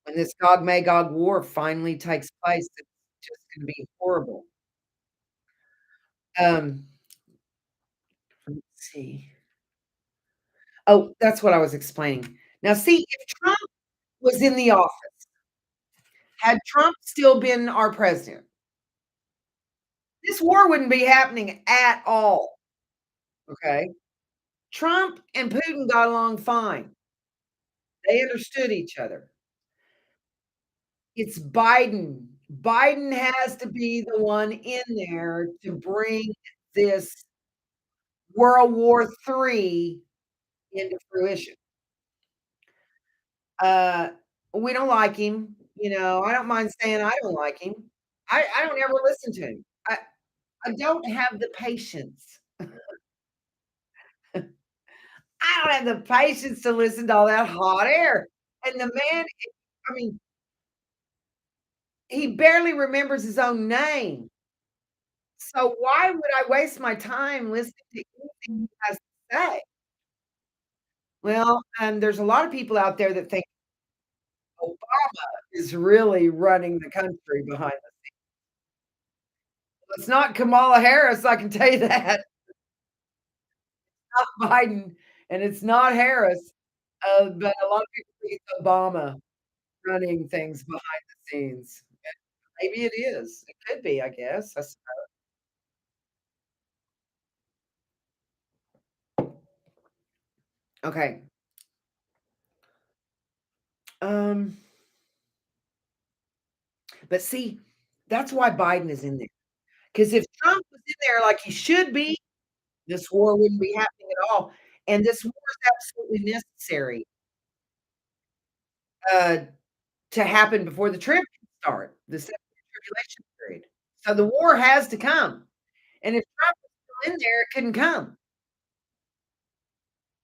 when this Gog Magog war finally takes place. It's just gonna be horrible. Um, let's see. Oh, that's what I was explaining. Now, see, if Trump was in the office, had Trump still been our president, this war wouldn't be happening at all, okay? Trump and Putin got along fine. They understood each other. It's Biden. Biden has to be the one in there to bring this World War III into fruition. Uh, we don't like him, I don't mind saying I don't like him. I don't ever listen to him. I I don't have the patience. I don't have the patience to listen to all that hot air. And the man, I mean, he barely remembers his own name. So why would I waste my time listening to anything he has to say? Well, and there's a lot of people out there that think Obama is really running the country behind the It's not Kamala Harris, I can tell you that. It's not Biden, and it's not Harris, but a lot of people think it's Obama running things behind the scenes. Maybe it is. It could be, I guess. That's okay. Um, but see, that's why Biden is in there. Because if Trump was in there like he should be, this war wouldn't be happening at all, and this war is absolutely necessary, uh, to happen before the trib can start, the 7-year tribulation period. So the war has to come, and if Trump was still in there, it couldn't come.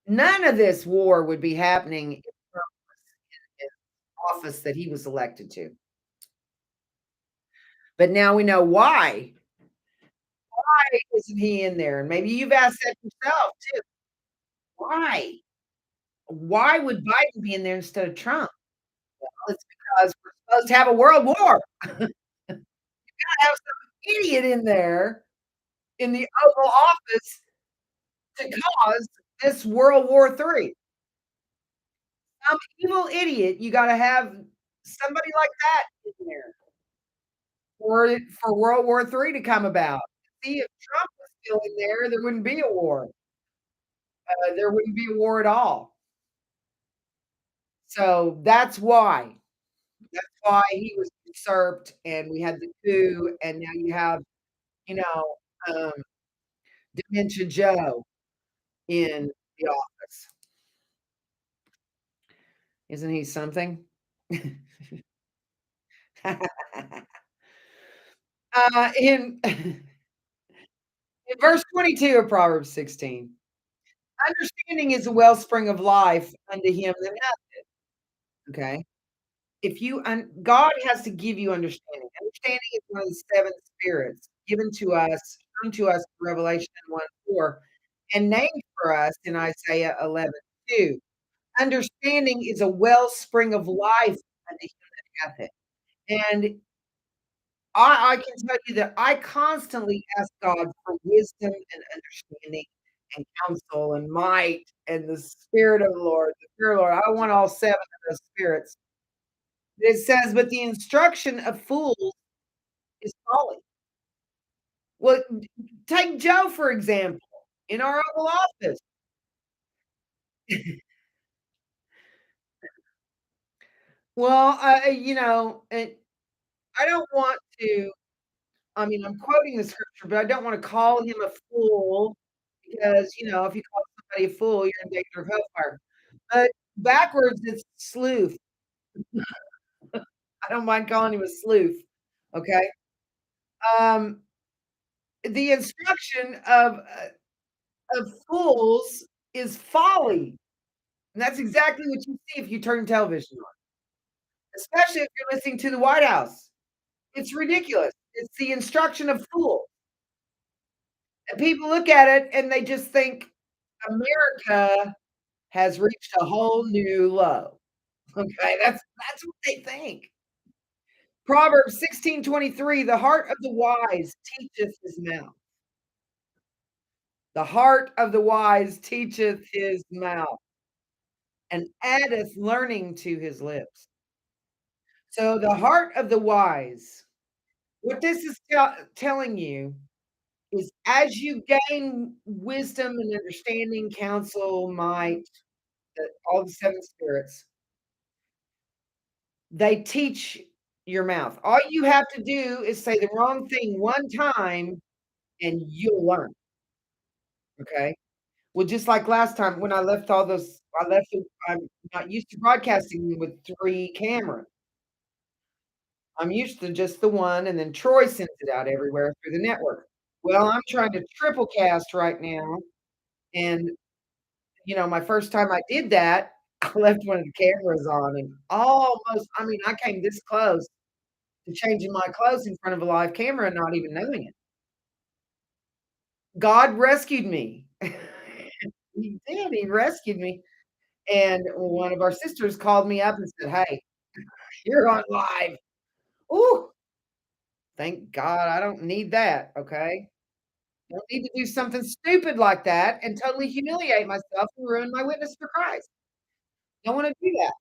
None of this war would be happening if Trump in office that he was elected to. But now we know why. Why isn't he in there? And maybe you've asked that yourself too. Why? Why would Biden be in there instead of Trump? Well, it's because we're supposed to have a world war. Have some idiot in there in the Oval Office to cause this World War III. Some evil idiot, you gotta have somebody like that in there for World War III to come about. See, if Trump was still in there, there wouldn't be a war. There wouldn't be a war at all. So that's why. That's why he was usurped, and we had the coup, and now you have, you know, um, Dementia Joe in the office. Isn't he something? In in verse 22 of Proverbs 16, understanding is a wellspring of life unto him that hath it. Okay. If you God has to give you understanding. Understanding is one of the seven spirits given to us, come to us in Revelation 1:4, and named for us in Isaiah 11:2. Understanding is a wellspring of life unto him that hath it. And I can tell you that I constantly ask God for wisdom and understanding and counsel and might and the Spirit of the Lord, the Spirit of the Lord. I want all 7 of those spirits. It says, "But the instruction of fools is folly." Well, take Joe, for example, in our Oval Office. Well, I don't want to I mean, I'm quoting the scripture, but I don't wanna call him a fool because, if you call somebody a fool, you're in danger of hellfire. But backwards, it's sleuth. I don't mind calling him a sleuth, okay? Um, the instruction of fools is folly, and that's exactly what you see if you turn television on, especially if you're listening to the White House. It's ridiculous. It's the instruction of fools, and people look at it and they just think America has reached a whole new low. Okay, that's what they think. Proverbs 16:23, the heart of the wise teacheth his mouth. The heart of the wise teacheth his mouth, and addeth learning to his lips. So the heart of the wise, what this is telling you is as you gain wisdom and understanding, counsel, might, all the 7 spirits, they teach your mouth. All you have to do is say the wrong thing one time and you'll learn, okay? Well, just like last time when I left it I'm not used to broadcasting with 3 cameras. I'm used to just the one, and then Troy sends it out everywhere through the network. Well, I'm trying to triple cast right now, and, my first time I did that, I left one of the cameras on and almost I mean, I came this close to changing my clothes in front of a live camera and not even knowing it. God rescued me. He did, he rescued me, and one of our sisters called me up and said, "Hey, you're on live." Ooh, thank God I don't need that, okay? Don't need to do something stupid like that and totally humiliate myself and ruin my witness for Christ. Don't wanna do that.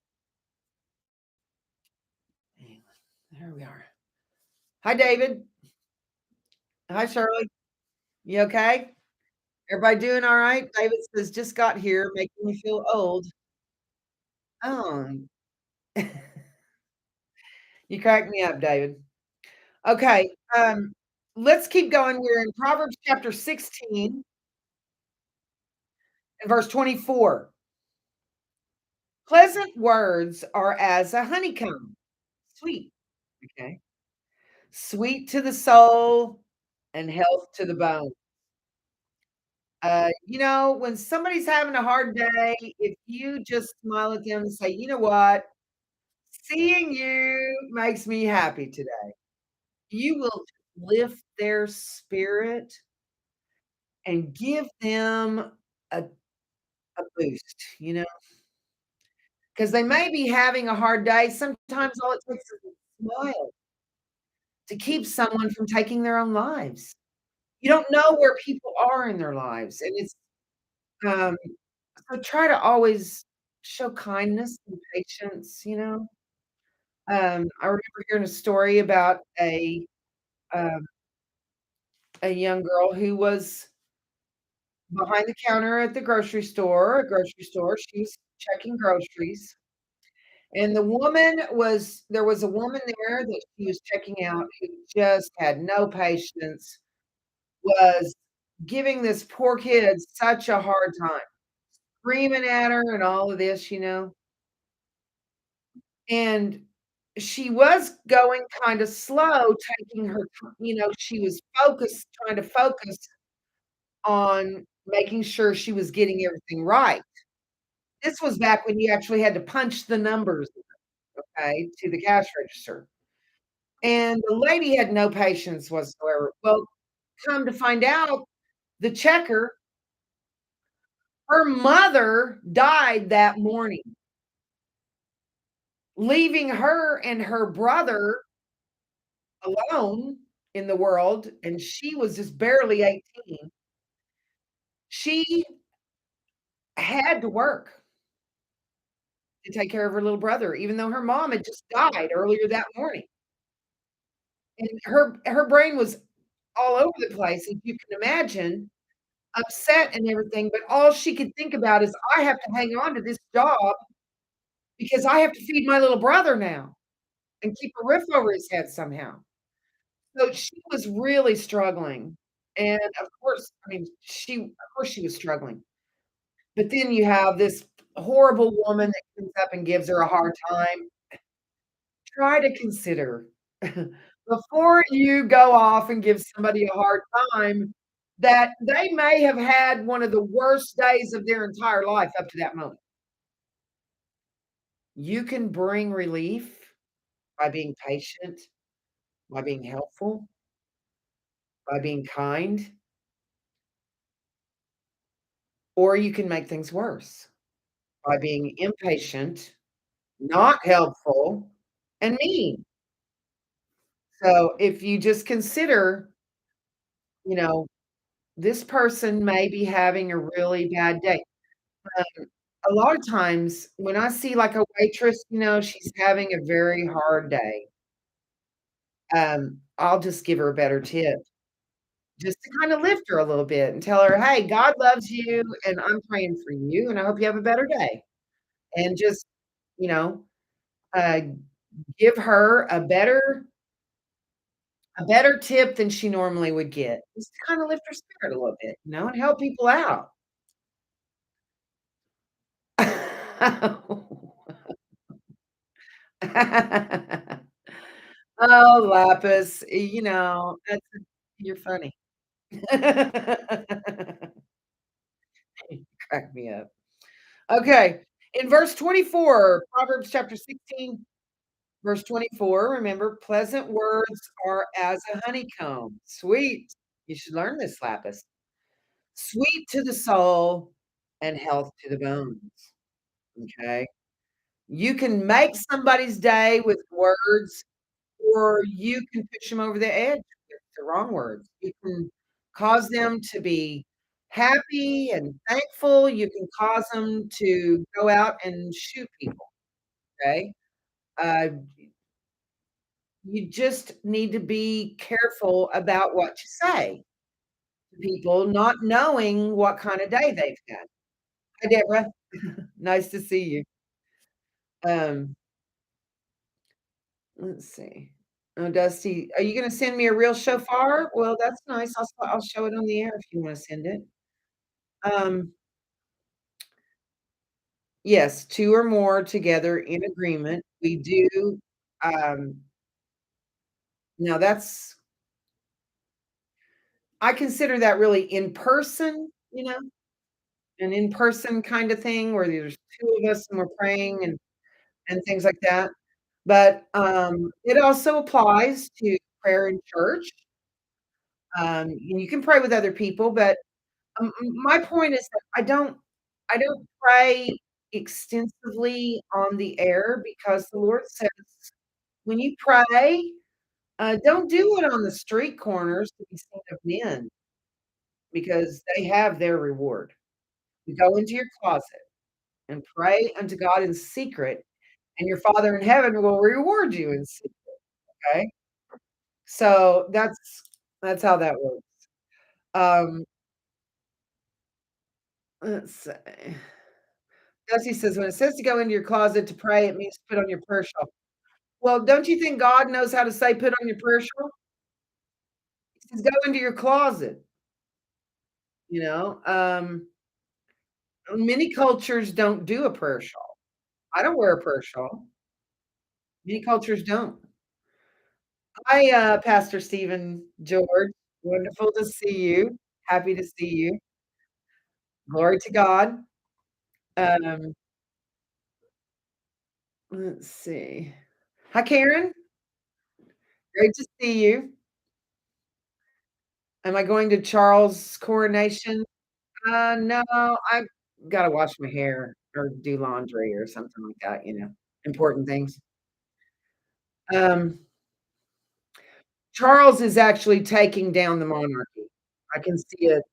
Anyway, there we are. Hi, David. Hi, Shirley. You okay? Everybody doing all right? David says, "Just got here, making me feel old." Oh, you crack me up, David. Okay, let's keep going. We're in Proverbs chapter 16 and verse 24. Pleasant words are as a honeycomb, sweet, okay? Sweet to the soul and health to the bone. When somebody's having a hard day, if you just smile at them and say, "You know what? Seeing you makes me happy today." You will lift their spirit and give them a a boost, because they may be having a hard day. Sometimes all it takes is a smile to keep someone from taking their own lives. You don't know where people are in their lives, and um, so try to always show kindness and patience. I remember hearing a story about um, a young girl who was behind the counter at the grocery store. She was checking groceries, and there was a woman there that she was checking out who just had no patience, was giving this poor kid such a hard time, screaming at her and all of this. And she was going kinda slow, taking her she was trying to focus on making sure she was getting everything right. This was back when you actually had to punch the numbers, okay, to the cash register, and the lady had no patience whatsoever. Well, come to find out, the checker, her mother died that morning, leaving her and her brother alone in the world, and she was just barely 18. She had to work to take care of her little brother, even though her mom had just died earlier that morning. And her brain was all over the place, as you can imagine, upset and everything, but all she could think about is, "I have to hang on to this job because I have to feed my little brother now and keep a roof over his head somehow." So she was really struggling, and of course, I mean, she was struggling. But then you have this horrible woman that comes up and gives her a hard time. Try to consider before you go off and give somebody a hard time that they may have had one of the worst days of their entire life up to that moment. You can bring relief by being patient, by being helpful, by being kind, or you can make things worse by being impatient, not helpful, and mean. So if you just consider, you know, this person may be having a really bad day. A lot of times when I see like a waitress, she's having a very hard day, I'll just give her a better tip just to kind of lift her a little bit and tell her, "Hey, God loves you and I'm praying for you and I hope you have a better day." And just, you know, uh, give her a better tip than she normally would get, just to kinda lift her spirit a little bit, and help people out. Oh, Lapis, that's you're funny. Crack me up. Okay. In verse 24, Proverbs chapter 16, verse 24, remember, pleasant words are as a honeycomb. Sweet. You should learn this, Lapis. Sweet to the soul and health to the bones. Okay. You can make somebody's day with words, or you can push them over the edge with the wrong words. You can cause them to be happy and thankful. You can cause them to go out and shoot people, okay? Uh, you just need to be careful about what you say to people, not knowing what kind of day they've had. Hi, Deborah. Nice to see you. Um, let's see. Oh, Dusty, are you gonna send me a real shofar? Well, that's nice. I'll show it on the air if you wanna send it. Um, yes, 2 or more together in agreement. We do, um now that's I consider that really in person, an in-person kind of thing where there's 2 of us and we're praying and things like that. But, it also applies to prayer in church. And you can pray with other people, but, my point is that I don't pray extensively on the air because the Lord says, when you pray, don't do it on the street corners to be seen of men because they have their reward. You go into your closet and pray unto God in secret, and your Father in heaven will reward you in secret, okay? So that's how that works. Um, let's see. Dusty says, when it says to go into your closet to pray, it means to put on your prayer shawl. Well, don't you think God knows how to say put on your prayer shawl? He says, go into your closet, you know? Many cultures don't do a prayer shawl. I don't wear a prayer shawl. Many cultures don't. Hi, Pastor Stephen George. Wonderful to see you. Happy to see you. Glory to God. Um, let's see. Hi, Karen. Great to see you. Am I going to Charles' coronation? No, I gotta wash my hair or do laundry or something like that, important things. Um, Charles is actually taking down the monarchy. I can see it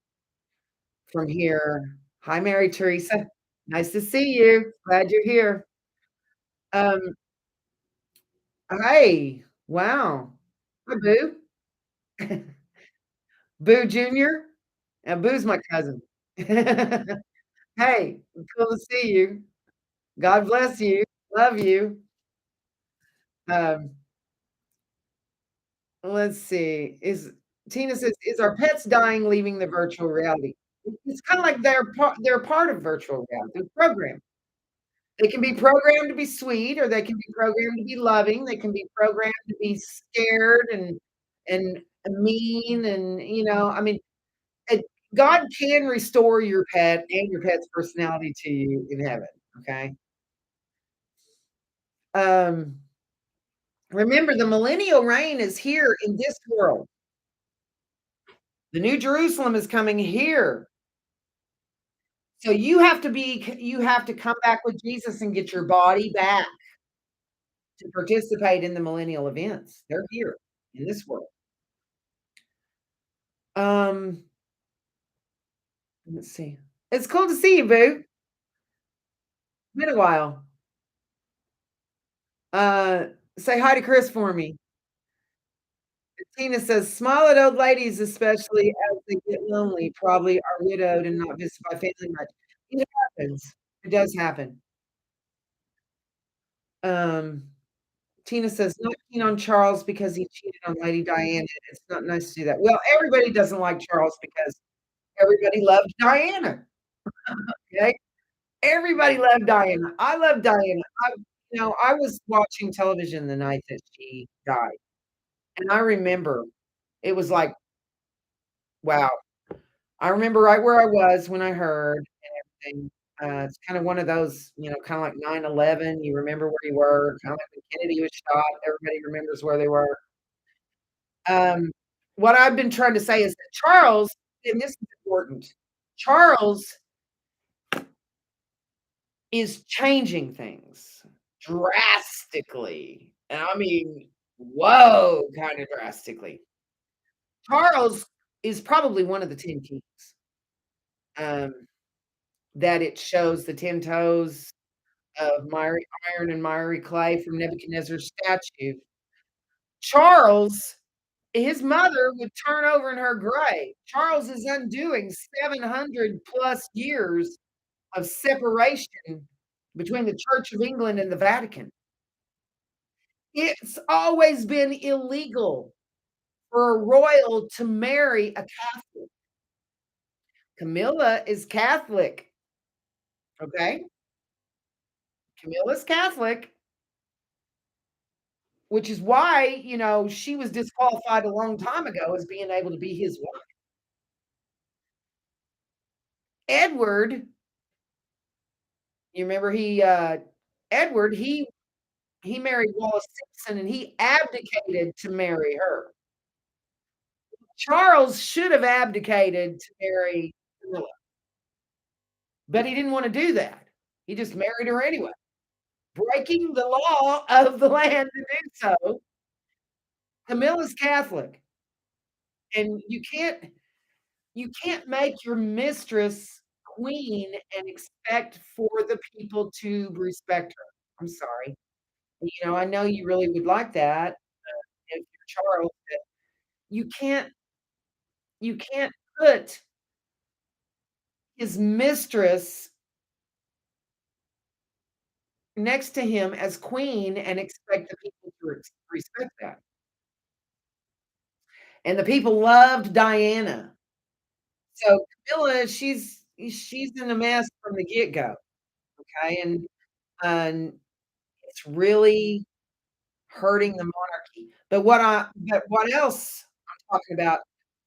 from here. Hi, Mary Teresa. Nice to see you. Glad you're here. Um, hey, wow. Hi, Boo. Boo Junior. Boo's my cousin. Hey, cool to see you. God bless you. Love you. Um, let's see. Is Tina says, "Is our pets dying, leaving the virtual reality?" It's kinda like they're part of virtual reality. They're programmed. They can be programmed to be sweet, or they can be programmed to be loving. They can be programmed to be scared and mean I mean, it God can restore your pet and your pet's personality to you in heaven, okay? Um, remember the millennial reign is here in this world. The New Jerusalem is coming here. So you have to come back with Jesus and get your body back to participate in the millennial events. They're here in this world. Um, let's see. It's cool to see you, boo. Been a while. Uh, say hi to Chris for me. Tina says, smile at old ladies, especially as they get lonely, probably are widowed and not visited by family much. It happens. It does happen. Um, Tina says, not keen on Charles because he cheated on Lady Diana. It's not nice to do that. Well, everybody doesn't like Charles because everybody loved Diana. Okay? Everybody loved Diana. I love Diana. I was watching television the night that she died, and I remember it was like Wow. I remember right where I was when I heard and everything. It's kinda one of those, kinda like 9/11, you remember where you were, kinda like when Kennedy was shot, everybody remembers where they were. Um, what I've been trying to say is that Charles, and this is important, Charles is changing things drastically, and I mean, whoa, kinda drastically. Charles is probably one of the 10 kings, um, that it shows the 10 toes of miry iron and miry clay from Nebuchadnezzar's statue. Charles, his mother would turn over in her grave. Charles is undoing 700 plus years of separation between the Church of England and the Vatican. It's always been illegal for a royal to marry a Catholic. Camilla is Catholic, okay? Camilla's Catholic, which is why, she was disqualified a long time ago as being able to be his wife. Edward, you remember Edward, he married Wallis Simpson and he abdicated to marry her. Charles should have abdicated to marry Camilla, but he didn't wanna do that. He just married her anyway, breaking the law of the land to do so. Camilla's Catholic, and you can't make your mistress queen and expect for the people to respect her. I'm sorry. I know you really would like that, if you're Charles, but you can't you can't put his mistress next to him as queen and expect the people to respect that. And the people loved Diana. So Camilla, she's in a mess from the get-go, okay? And it's really hurting the monarchy. But what else I'm talking about,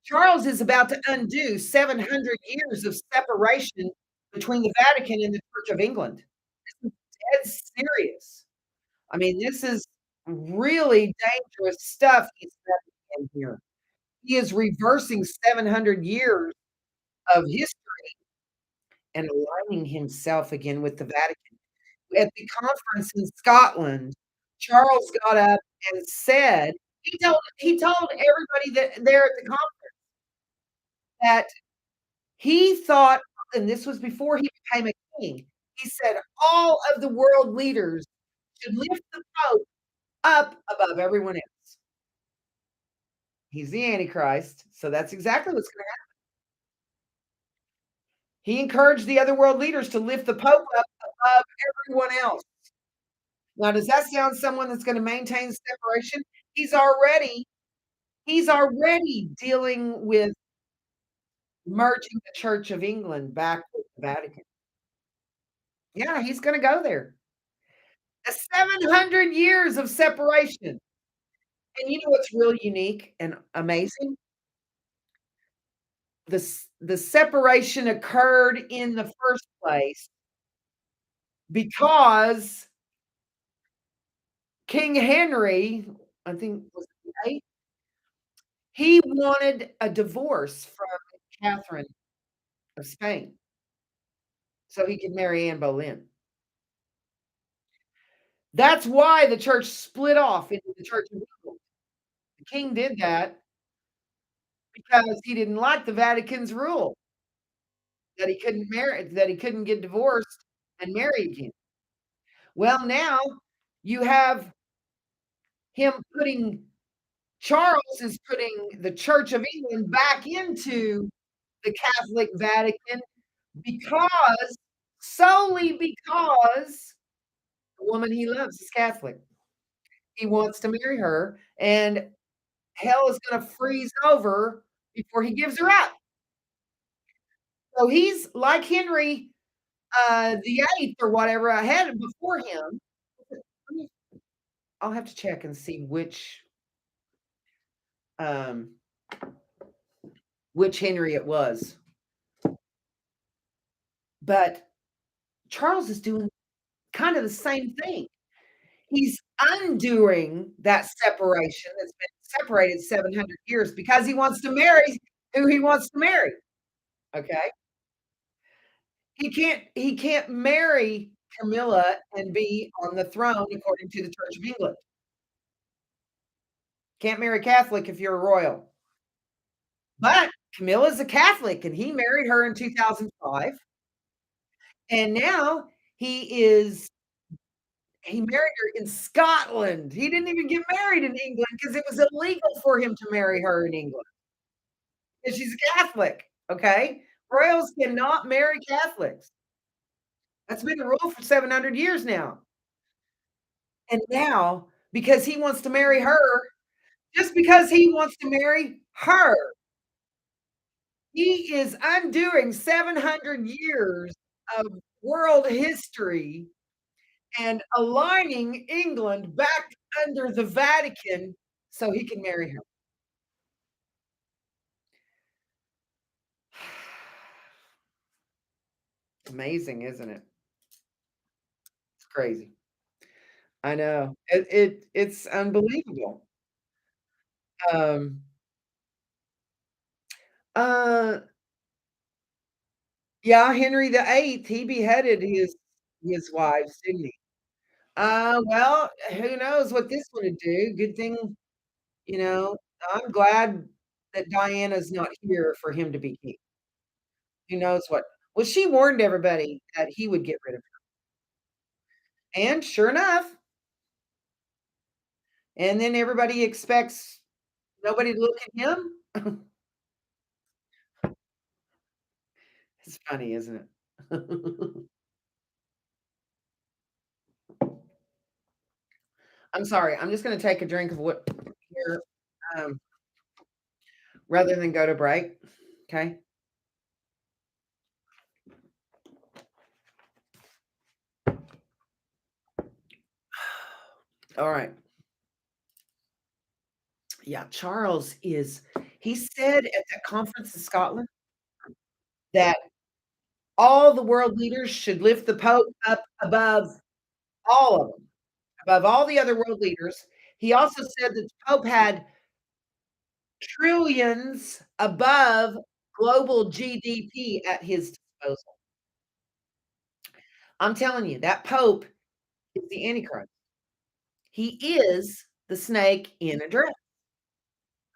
Charles is about to undo 700 years of separation between the Vatican and the Church of England. This is dead serious. I mean, this is really dangerous stuff he's stepping in here. He is reversing 700 years of history and aligning himself again with the Vatican. At the conference in Scotland, Charles got up and said he told everybody that there at the conference that he thought, and this was before he became a king, he said, "All of the world leaders should lift the Pope up above everyone else." He's the Antichrist, so that's exactly what's gonna happen. He encouraged the other world leaders to lift the Pope up above everyone else. Now, does that sound someone that's gonna maintain separation? He's already he's already dealing with merging the Church of England back with the Vatican. Yeah, he's gonna go there. 700 years of separation. And you know what's really unique and amazing? The separation occurred in the first place because King Henry, I think was it the 8th, he wanted a divorce from Catherine of Spain so he could marry Anne Boleyn. That's why the church split off into the Church of England. The king did that because he didn't like the Vatican's rule that he couldn't get divorced and marry again. Well, now you have him putting Charles is putting the Church of England back into the Catholic Vatican because solely because the woman he loves is Catholic. He wants to marry her, and hell is gonna freeze over before he gives her up. So he's like Henry, the 8th or whatever, ahead before him. Let me I'll have to check and see which, um which Henry it was. But Charles is doing kind of the same thing. He's undoing that separation that's been separated 700 years because he wants to marry who he wants to marry, okay? He can't marry Camilla and be on the throne according to the Church of England. Can't marry Catholic if you're a royal. But Camilla's a Catholic, and he married her in 2005, and now he married her in Scotland. He didn't even get married in England because it was illegal for him to marry her in England, and she's a Catholic, okay? Royals cannot marry Catholics. That's been the rule for 700 years now. And now, because he wants to marry her, just because he wants to marry her, he is undoing 700 years of world history and aligning England back under the Vatican so he can marry her. Amazing, isn't it? It's crazy. I know. It's unbelievable. Um, uh, yeah, Henry VIII, he beheaded his wives, didn't he? Well, who knows what this one would do. Good thing, you know, I'm glad that Diana's not here for him to be king. Who knows what well, she warned everybody that he would get rid of her, and sure enough, and then everybody expects nobody to look at him? It's funny, isn't it? I'm sorry, I'm just gonna take a drink of what here, um, rather than go to break, okay? Alright. Yeah, Charles is he said at that conference in Scotland that all the world leaders should lift the Pope up above all of them, above all the other world leaders. He also said that the Pope had trillions above global GDP at his disposal. I'm telling you, that Pope is the Antichrist. He is the snake in a dress,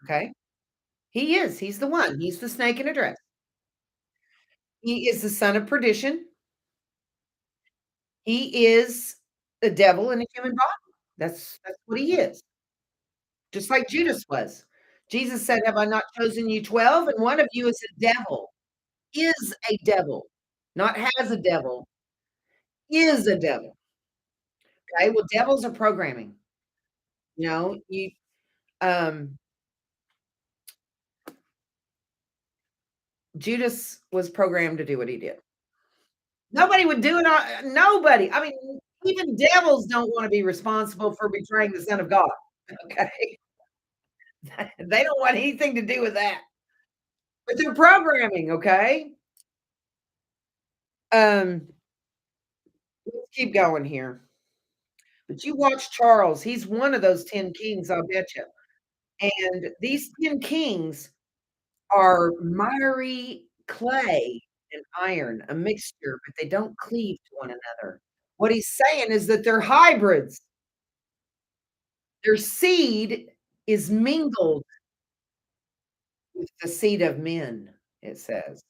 okay? He is, he's the one, he's the snake in a dress. He is the son of perdition. He is the devil in a human body. That's what he is, just like Judas was. Jesus said, "Have I not chosen you 12? And one of you is a devil." Is a devil, not has a devil, is a devil, okay? Well, devils are programming, you um, Judas was programmed to do what he did. Nobody would do it on nobody. I mean, even devils don't wanna be responsible for betraying the Son of God, okay? They don't want anything to do with that. But they're programming, okay? Um, let's keep going here. But you watch Charles, he's one of those 10 kings, I'll bet you. And these 10 kings are miry clay and iron, a mixture, but they don't cleave to one another. What he's saying is that they're hybrids. Their seed is mingled with the seed of men, it says.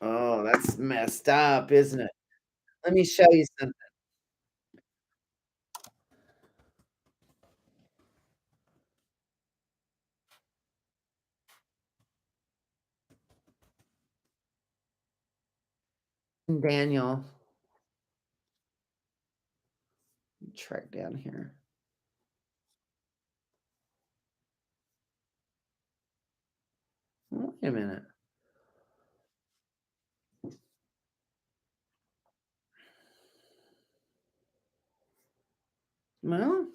Oh, that's messed up, isn't it? Let me show you something. Daniel, track down here. Wait a minute. Well,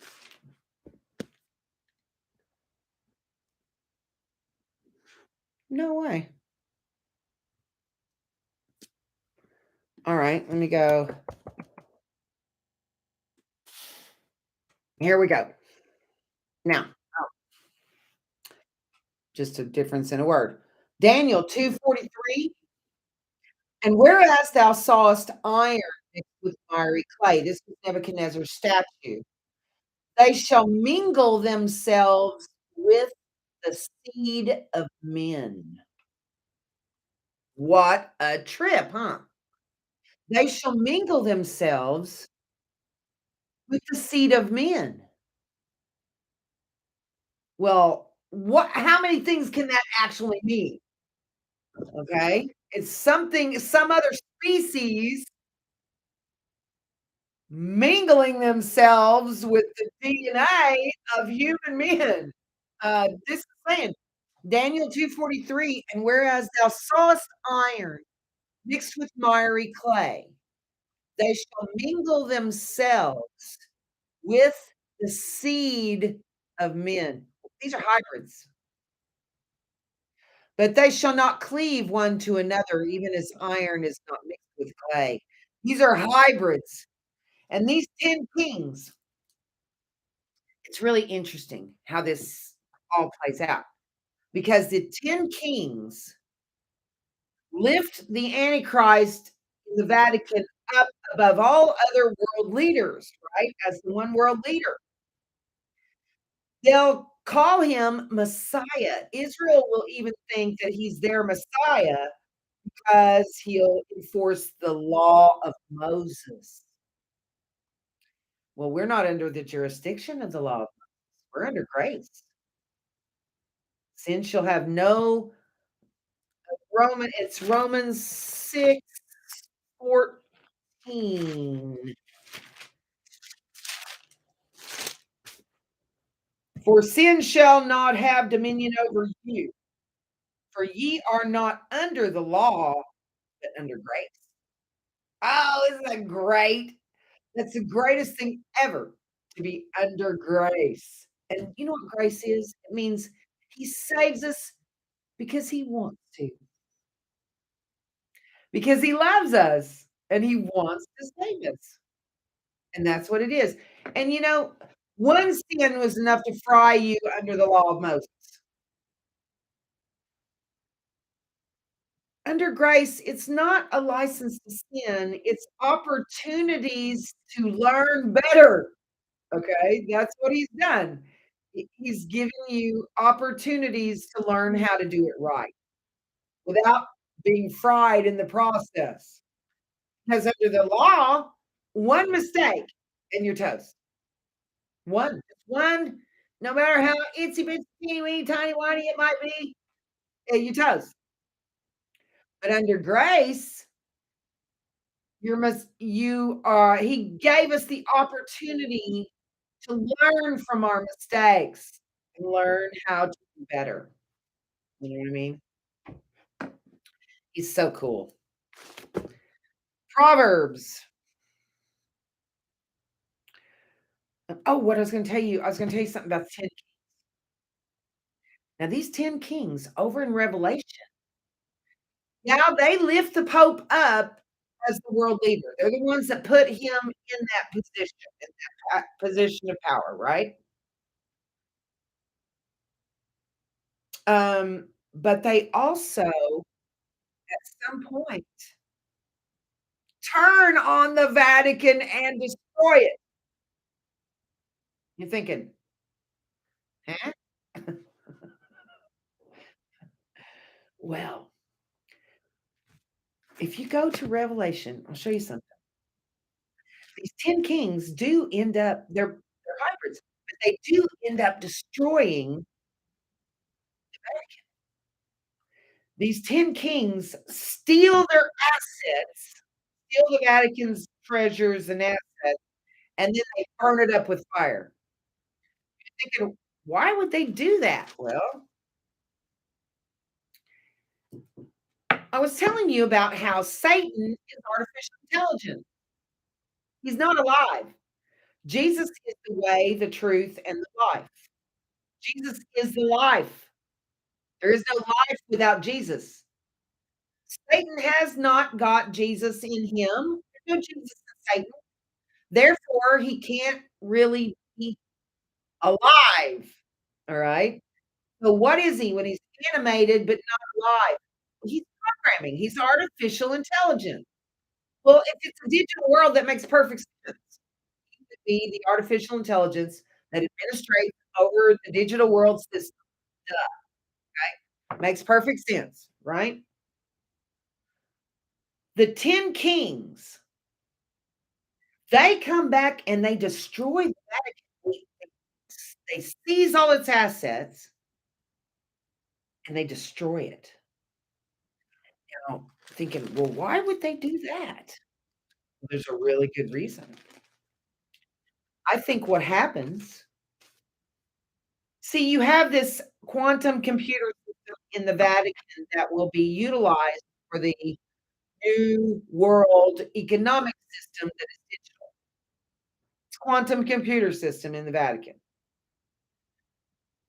No way. All right, let me go. Here we go. Now, just a difference in a word. Daniel 2:43. And whereas thou sawest iron mixed with miry clay, this was Nebuchadnezzar's statue, they shall mingle themselves with the seed of men. What a trip, huh? They shall mingle themselves with the seed of men. Well, what how many things can that actually mean? Okay? It's something some other species mingling themselves with the DNA of human men. This is saying Daniel 2:43, and whereas thou sawest iron mixed with miry clay, they shall mingle themselves with the seed of men. These are hybrids. But they shall not cleave one to another, even as iron is not mixed with clay. These are hybrids. And these 10 kings, it's really interesting how this all plays out because the 10 kings lift the Antichrist in the Vatican up above all other world leaders, right? As the one world leader. They'll call him Messiah. Israel will even think that he's their Messiah because he'll enforce the law of Moses. Well, we're not under the jurisdiction of the law of Moses. We're under grace. Sin shall have no it's Romans 6:14. For sin shall not have dominion over you, for ye are not under the law, but under grace. Oh, isn't that great? That's the greatest thing ever to be under grace. And you know what grace is? It means he saves us because he wants to, because he loves us and he wants to save us. And that's what it is. And one sin was enough to fry you under the law of Moses. Under grace, it's not a license to sin, it's opportunities to learn better. Okay? That's what he's done. He's given you opportunities to learn how to do it right without being fried in the process. Because under the law, one mistake and you're toast. One, no matter how itsy bitsy teeny weeny tiny whiny it might be, you're toast. But under grace, you are he gave us the opportunity to learn from our mistakes and learn how to do better. You know what I mean? He's so cool. Proverbs. Oh, what I was gonna tell you something about the 10 now these 10 kings over in Revelation, now they lift the Pope up as the world leader. They're the ones that put him in that position of power, right? But they also, at some point, turn on the Vatican and destroy it. You're thinking, "Huh?" Well, if you go to Revelation, I'll show you something. These 10 kings do end up they're hybrids, but they do end up destroying the Vatican. These 10 kings steal their assets, steal the Vatican's treasures and assets, and then they burn it up with fire. Thinking, why would they do that? Well, I was telling you about how Satan is artificial intelligence. He's not alive. Jesus is the way, the truth, and the life. Jesus is the life. There is no life without Jesus. Satan has not got Jesus in him. There's no Jesus in Satan. Therefore, he can't really be alive. All right. So what is he when he's animated but not alive? He's programming. He's artificial intelligence. Well, if it's a digital world, that makes perfect sense. He could be the artificial intelligence that administrates over the digital world system. Duh, right? Makes perfect sense, right? The 10 kings, they come back and they destroy the Vatican. They seize all its assets and they destroy it. Now, thinking, well, why would they do that? There's a really good reason. I think what happens, see, you have this quantum computer system in the Vatican that will be utilized for the new world economic system that is digital. It's quantum computer system in the Vatican.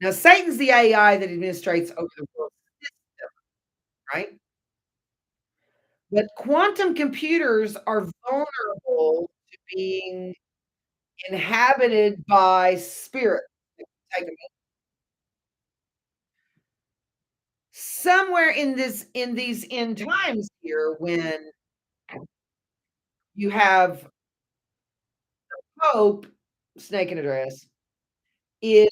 Now, Satan's the AI that administrates over the world system, right? But quantum computers are vulnerable to being inhabited by spirit. Take a somewhere in these end times here when you have Pope, snake in a dress, is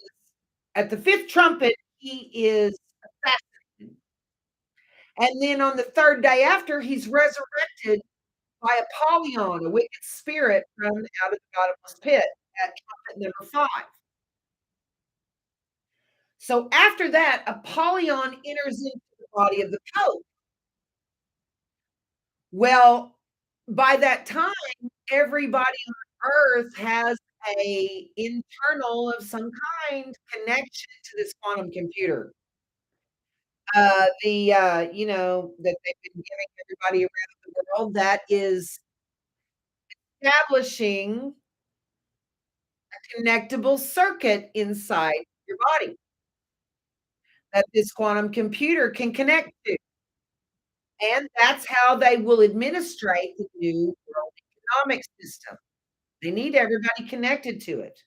at the fifth trumpet, he is assassinated. And then on the third day after, he's resurrected by Apollyon, a wicked spirit from out of the bottomless pit at trumpet number 5. So after that, Apollyon enters into the body of the Pope. Well, by that time, everybody on earth has a internal of some kind connection to this quantum computer. That they've been giving everybody around the world that is establishing a connectable circuit inside your body that this quantum computer can connect to. And that's how they will administrate the new world economic system. They need everybody connected to it.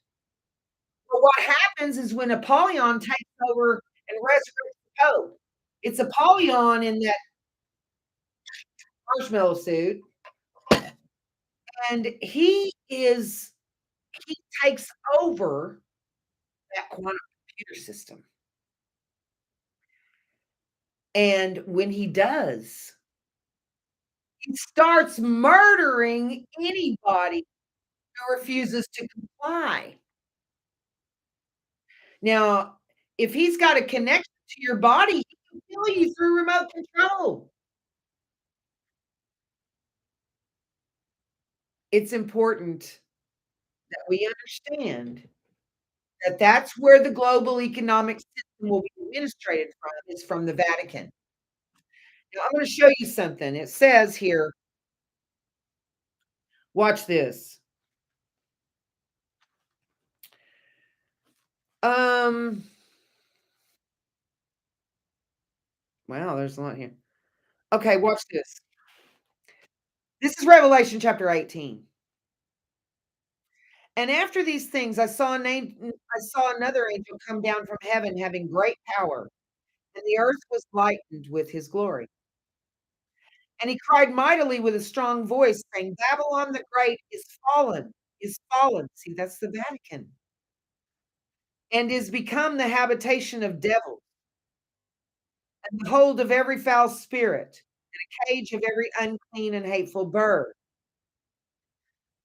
But what happens is when Apollyon takes over and resurrects the Pope, it's Apollyon in that marshmallow suit, and he takes over that quantum computer system. And when he does, he starts murdering anybody who refuses to comply. Now, if he's got a connection to your body, he can kill you through remote control. It's important that we understand that that's where the global economic system will be administrated from, is from the Vatican. Now, I'm gonna show you something. It says here, watch this. Um, wow, there's a lot here. Okay, watch this. This is Revelation chapter 18. And after these things, I saw another angel come down from heaven having great power, and the earth was lightened with his glory. And he cried mightily with a strong voice, saying, Babylon the Great is fallen, is fallen. See, that's the Vatican. And is become the habitation of devils, and the hold of every foul spirit, and a cage of every unclean and hateful bird.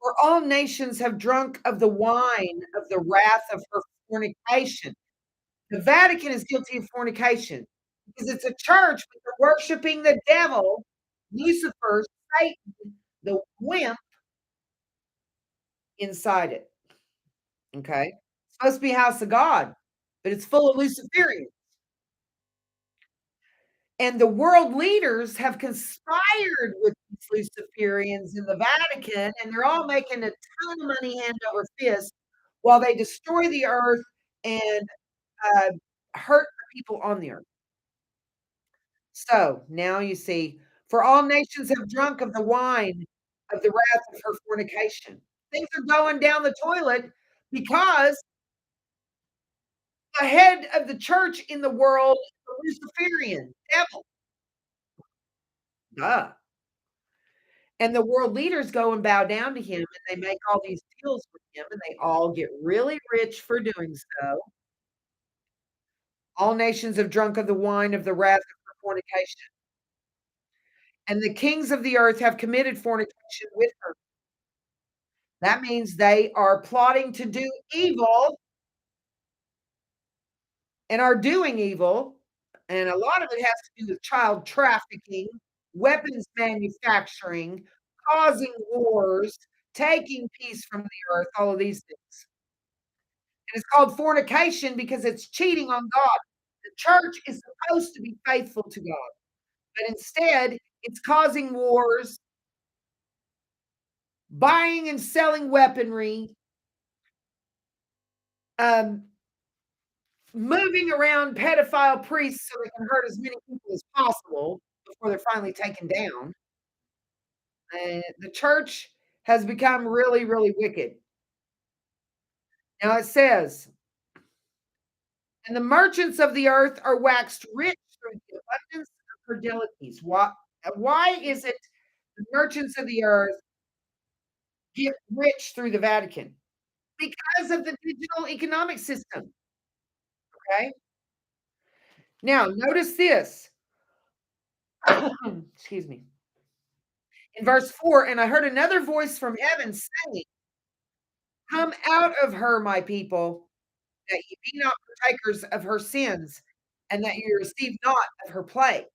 For all nations have drunk of the wine of the wrath of her fornication. The Vatican is guilty of fornication because it's a church, but they're worshiping the devil, Lucifer, Satan, the wimp inside it. Okay. It's supposed to be house of God, but it's full of Luciferians. And the world leaders have conspired with these Luciferians in the Vatican, and they're all making a ton of money hand over fist while they destroy the earth and hurt the people on the earth. So now you see, for all nations have drunk of the wine of the wrath of her fornication. Things are going down the toilet because the head of the church in the world is the Luciferian devil. Duh. And the world leaders go and bow down to him, and they make all these deals with him, and they all get really rich for doing so. All nations have drunk of the wine of the wrath of her fornication, and the kings of the earth have committed fornication with her. That means they are plotting to do evil and are doing evil, and a lot of it has to do with child trafficking, weapons manufacturing, causing wars, taking peace from the earth, all of these things. And it's called fornication because it's cheating on God. The church is supposed to be faithful to God, but instead, it's causing wars, buying and selling weaponry, um, moving around pedophile priests so they can hurt as many people as possible before they're finally taken down. And the church has become really, really wicked. Now it says, and the merchants of the earth are waxed rich through the abundance of her delicacies. Why is it the merchants of the earth get rich through the Vatican? Because of the digital economic system. Okay. Now, notice this. Excuse me. In verse 4, and I heard another voice from heaven saying, come out of her, my people, that ye be not partakers of her sins, and that ye receive not of her plague.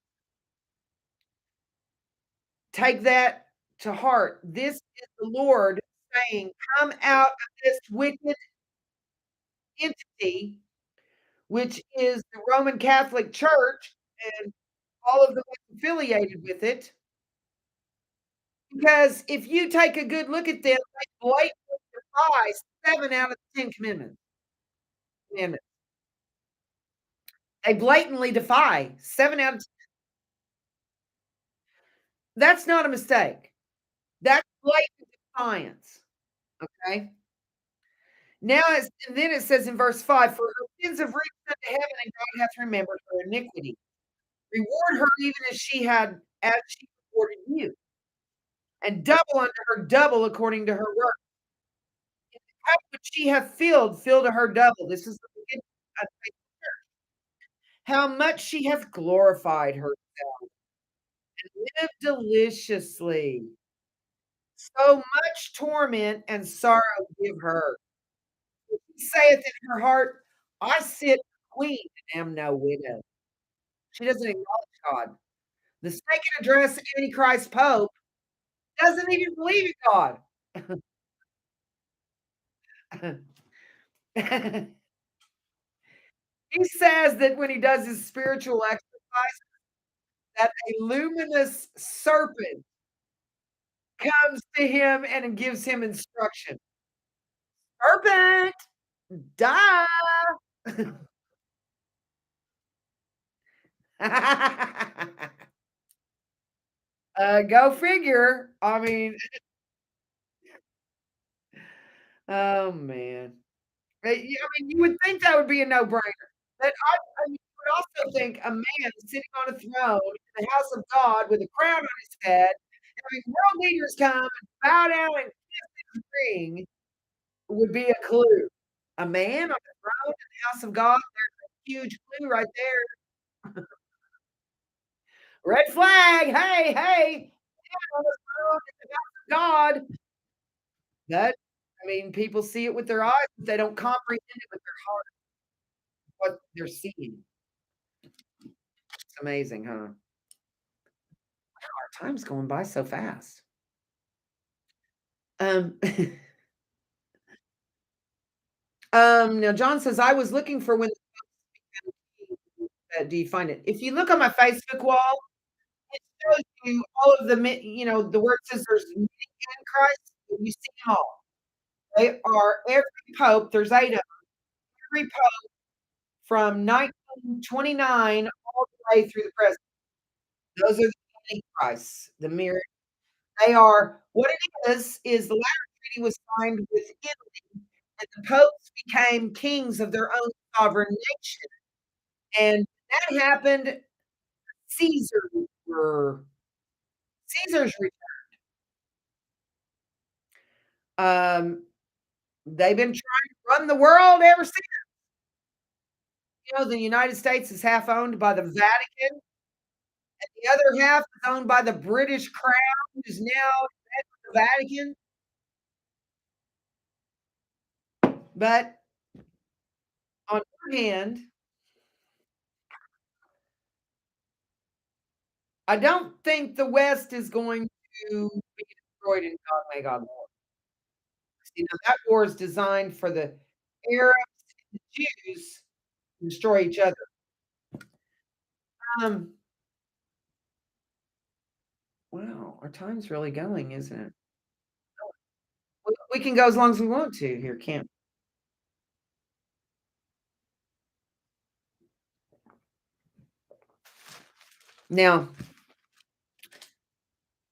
Take that to heart. This is the Lord saying, come out of this wicked entity, which is the Roman Catholic Church and all of those affiliated with it. Because if you take a good look at them, they blatantly defy 7 out of the 10 commandments. They blatantly defy 7 out of 10. That's not a mistake. That's blatant defiance, okay? Now it's and then it says in verse 5, "For her sins have reached unto heaven, and God hath remembered her iniquity. Reward her even as she rewarded you, and double unto her double according to her work. Cup which she hath filled, fill to her double." This is the beginning of how much she hath glorified herself and lived deliciously. So much torment and sorrow give her. She saith in her heart, I sit queen and am no widow. She doesn't acknowledge God. The second address Antichrist Pope doesn't even believe in God. He says that when he does his spiritual exercise, that a luminous serpent comes to him and gives him instruction. Serpent, die. Go figure. I mean, oh man. I mean, you would think that would be a no-brainer. But I mean, you would also think a man sitting on a throne in the house of God with a crown on his head, having world leaders come and bow down and kiss his ring would be a clue. A man on a throne in the house of God, there's a huge clue right there. Red flag. Hey, hey, man on the throne in the house of God. That I mean, people see it with their eyes, but they don't comprehend it with their heart, what they're seeing. It's amazing, huh? Our time's going by so fast. Um, now John says, "I was looking for when do you find it? If you look on my Facebook wall, it shows you all of the the word says there's many antichrists, and you see them all. They are every pope, there's 8 of them, every pope from 1929 all the way through the present. Those are the antichrists, the mirror. They are what it is the Lateran Treaty was signed with Italy, and the popes became kings of their own sovereign nation, and that happened Caesar or Caesar's um, they've been trying to run the world ever since. You know, the United States is half owned by the Vatican, the other half is owned by the British Crown, who's now the Vatican. But on one hand, I don't think the West is going to be destroyed in God Magog War. You know, that war is designed for the Arabs and the Jews to destroy each other. Um, wow, our time's really going, isn't it? We can go as long as we want to here, can't we? Now,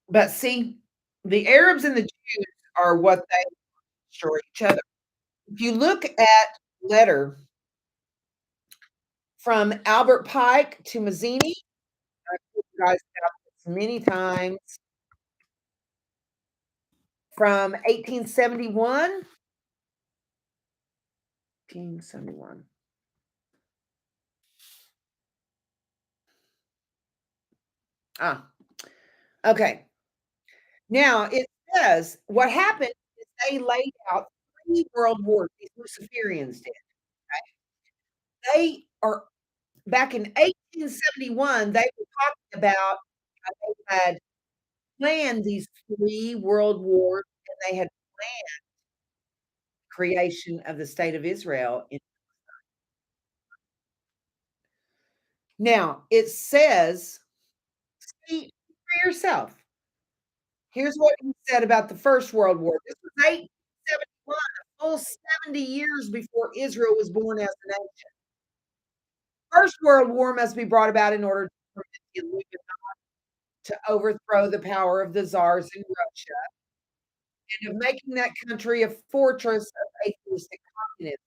but see, the Arabs and the Jews are what they destroy each other. If you look at letter from Albert Pike to Mazzini, I've told you guys about this many times, from 1871. 1871. Ah, okay. Now it says what happened is they laid out 3 world wars, these Luciferians did. They are back in 1871, they were talking about how they had planned these 3 world wars and they had creation of the state of Israel. Now it says, see for yourself. Here's what he said about the First World War. This was 1871, a full 70 years before Israel was born as a nation. First World War must be brought about in order to permit the Illuminati to overthrow the power of the czars in Russia and of making that country a fortress of atheistic communism.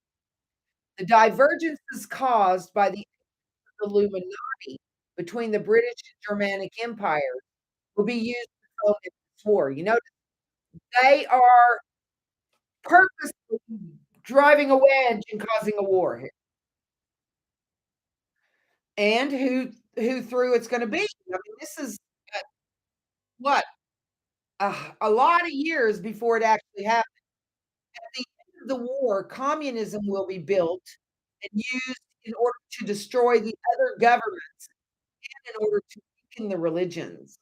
The divergences caused by the Illuminati between the British and Germanic empires will be used to foment this war. You know, they are purposely driving a wedge and causing a war here. And who threw it's going to be? I mean, this is uh, what a lot of years before it actually happened. At the end of the war, communism will be built and used in order to destroy the other governments and in order to weaken the religions.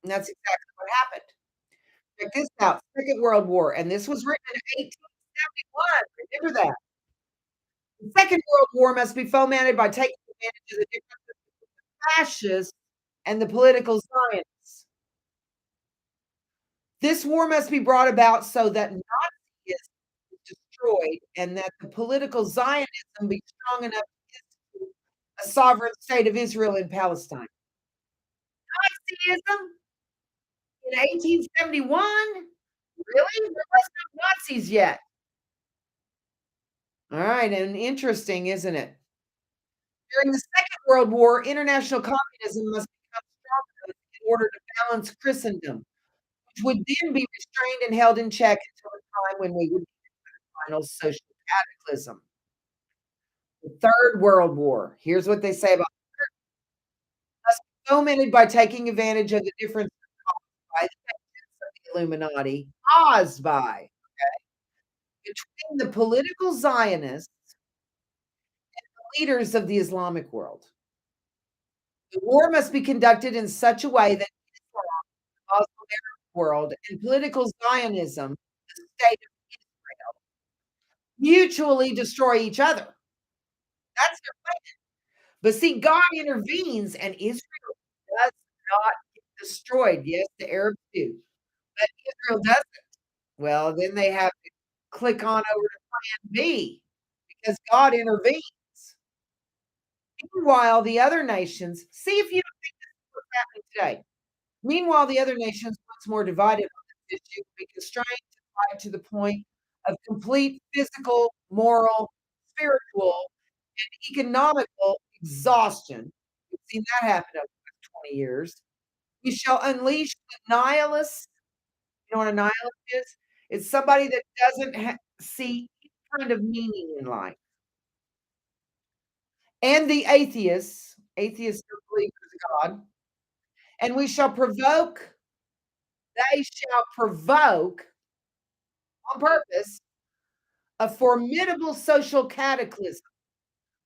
And that's exactly what happened. Check this out, Second World War, and this was written in 1871. Remember that. The Second World War must be fomented by taking advantage of the differences between the fascists and the political Zionists. This war must be brought about so that Nazism is destroyed and that the political Zionism be strong enough to institute a sovereign state of Israel in Palestine. Nazism in 1871? Really? There was no Nazis yet. All right, and interesting, isn't it? During the Second World War, international communism must become strong enough in order to balance Christendom, which would then be restrained and held in check until the time when we would final social cataclysm. The Third World War. Here's what they say about us: fomented by taking advantage of the differences caused by the agents of the Illuminati, caused by between the political Zionists, leaders of the Islamic world. The war must be conducted in such a way that Islam, the Muslim Arab world, and political Zionism, the state of Israel, mutually destroy each other. That's their plan. But see, God intervenes and Israel does not get destroyed. Yes, the Arabs do, but Israel doesn't. Well, then they have to click on over to plan B because God intervenes. Meanwhile, the other nations, see if you happening today. Meanwhile, the other nations, once more divided on this issue, will be constrained to fight to the point of complete physical, moral, spiritual, economical exhaustion. We've seen that happen over the last 20 years. We shall unleash the nihilists. You know what a nihilist is? It's somebody that doesn't see any kind of meaning in life. And the atheists, atheists are believers in God, and they shall provoke on purpose a formidable social cataclysm,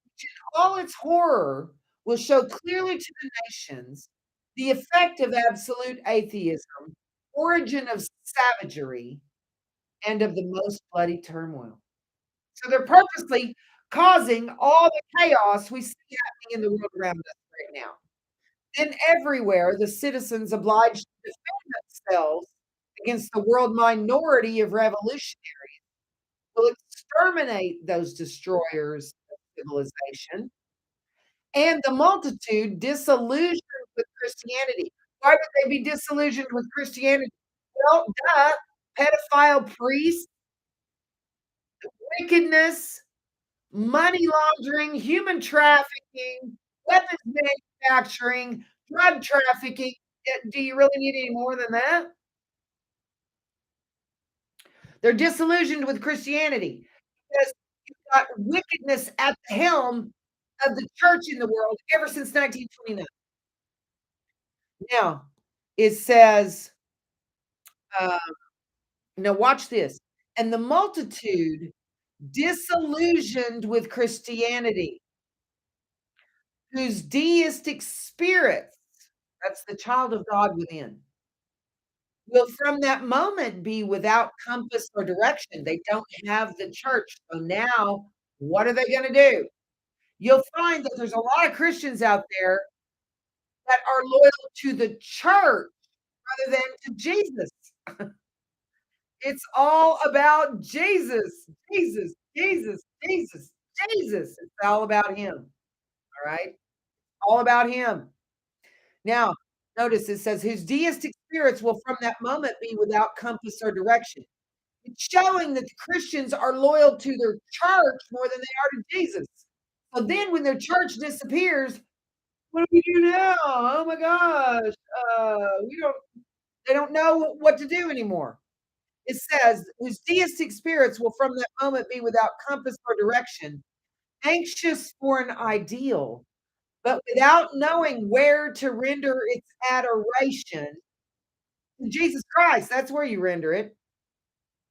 which in all its horror will show clearly to the nations the effect of absolute atheism, origin of savagery, and of the most bloody turmoil. So they're purposely causing all the chaos we see happening in the world around us right now. Then everywhere, the citizens obliged to defend themselves against the world minority of revolutionaries will exterminate those destroyers of civilization and the multitude disillusioned with Christianity. Why would they be disillusioned with Christianity? Well, duh, pedophile priests, wickedness, money laundering, human trafficking, weapons manufacturing, drug trafficking. Do you really need any more than that? They're disillusioned with Christianity because you've got wickedness at the helm of the church in the world ever since 1929. Now, it says, uh, now watch this. And the multitude disillusioned with Christianity, whose deistic spirits, that's the child of God within, will from that moment be without compass or direction. They don't have the church. So now, what are they going to do? You'll find that there's a lot of Christians out there that are loyal to the church rather than to Jesus. It's all about Jesus, Jesus, Jesus, Jesus, Jesus. It's all about him. All right. All about him. Now, notice it says, whose deistic spirits will from that moment be without compass or direction. It's showing that the Christians are loyal to their church more than they are to Jesus. So then when their church disappears, what do we do now? Oh my gosh. We don't they don't know what to do anymore. It says, whose deistic spirits will from that moment be without compass or direction, anxious for an ideal, but without knowing where to render its adoration. Jesus Christ, that's where you render it,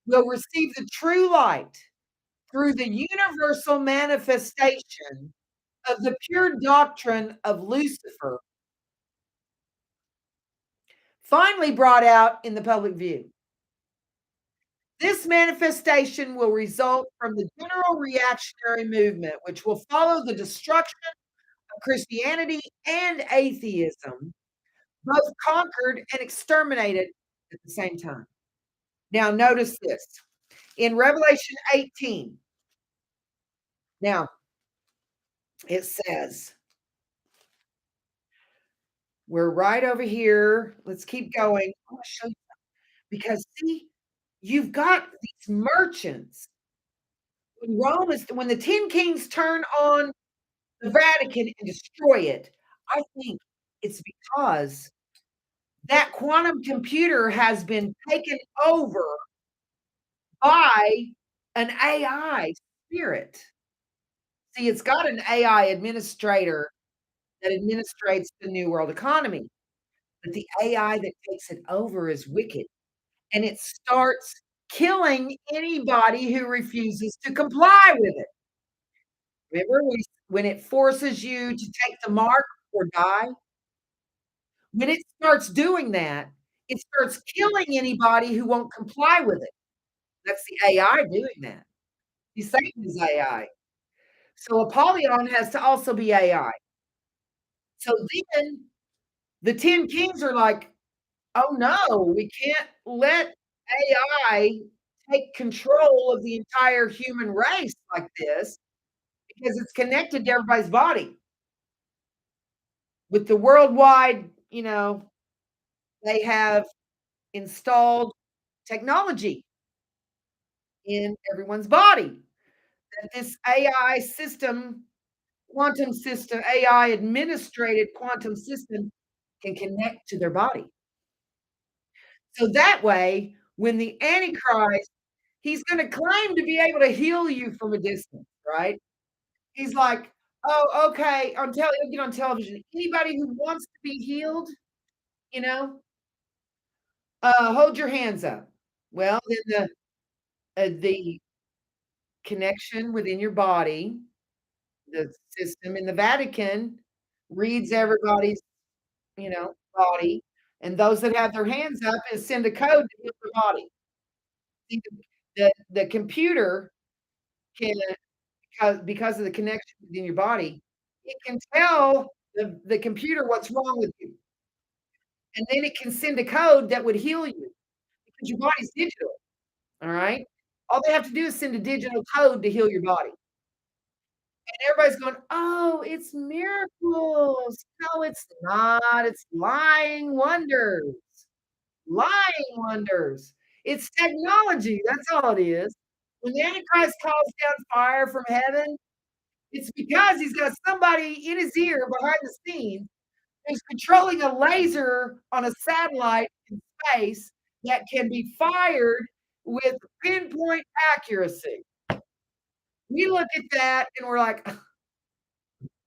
will receive the true light through the universal manifestation of the pure doctrine of Lucifer, finally brought out in the public view. This manifestation will result from the general reactionary movement, which will follow the destruction of Christianity and atheism, both conquered and exterminated at the same time. Now, notice this in Revelation 18. Now, it says, we're right over here. Let's keep going. I want to show you because see, you've got these merchants. When the 10 kings turn on the Vatican and destroy it, I think it's because that quantum computer has been taken over by an AI spirit. See, it's got an AI administrator that administrates the new world economy, but the AI that takes it over is wicked, and it starts killing anybody who refuses to comply with it. Remember when it forces you to take the mark or die? When it starts doing that, it starts killing anybody who won't comply with it. That's the AI doing that. See, Satan is AI. So Apollyon has to also be AI. So then the 10 kings are like, "Oh, no, we can't let AI take control of the entire human race like this because it's connected to everybody's body with the worldwide you know, they have installed technology in everyone's body that this AI system, quantum system, AI administrated quantum system can connect to their body. So that way, when the Antichrist, he's gonna claim to be able to heal you from a distance, right? He's like, "Oh, okay," he'll get on television, "Anybody who wants to be healed, you know, hold your hands up." Well, then the connection within your body, the system in the Vatican reads everybody's, body, and those that have their hands up is send a code to heal the body. See, the computer can, because of the connection within your body, it can tell the computer what's wrong with you, and then it can send a code that would heal you because your body's digital, alright? All they have to do is send a digital code to heal your body, and everybody's going, "Oh, it's miracles." No, it's not, it's lying wonders. Lying wonders. It's technology, that's all it is. When the Antichrist calls down fire from heaven, it's because he's got somebody in his ear behind the scenes who's controlling a laser on a satellite in space that can be fired with pinpoint accuracy. We look at that and we're like,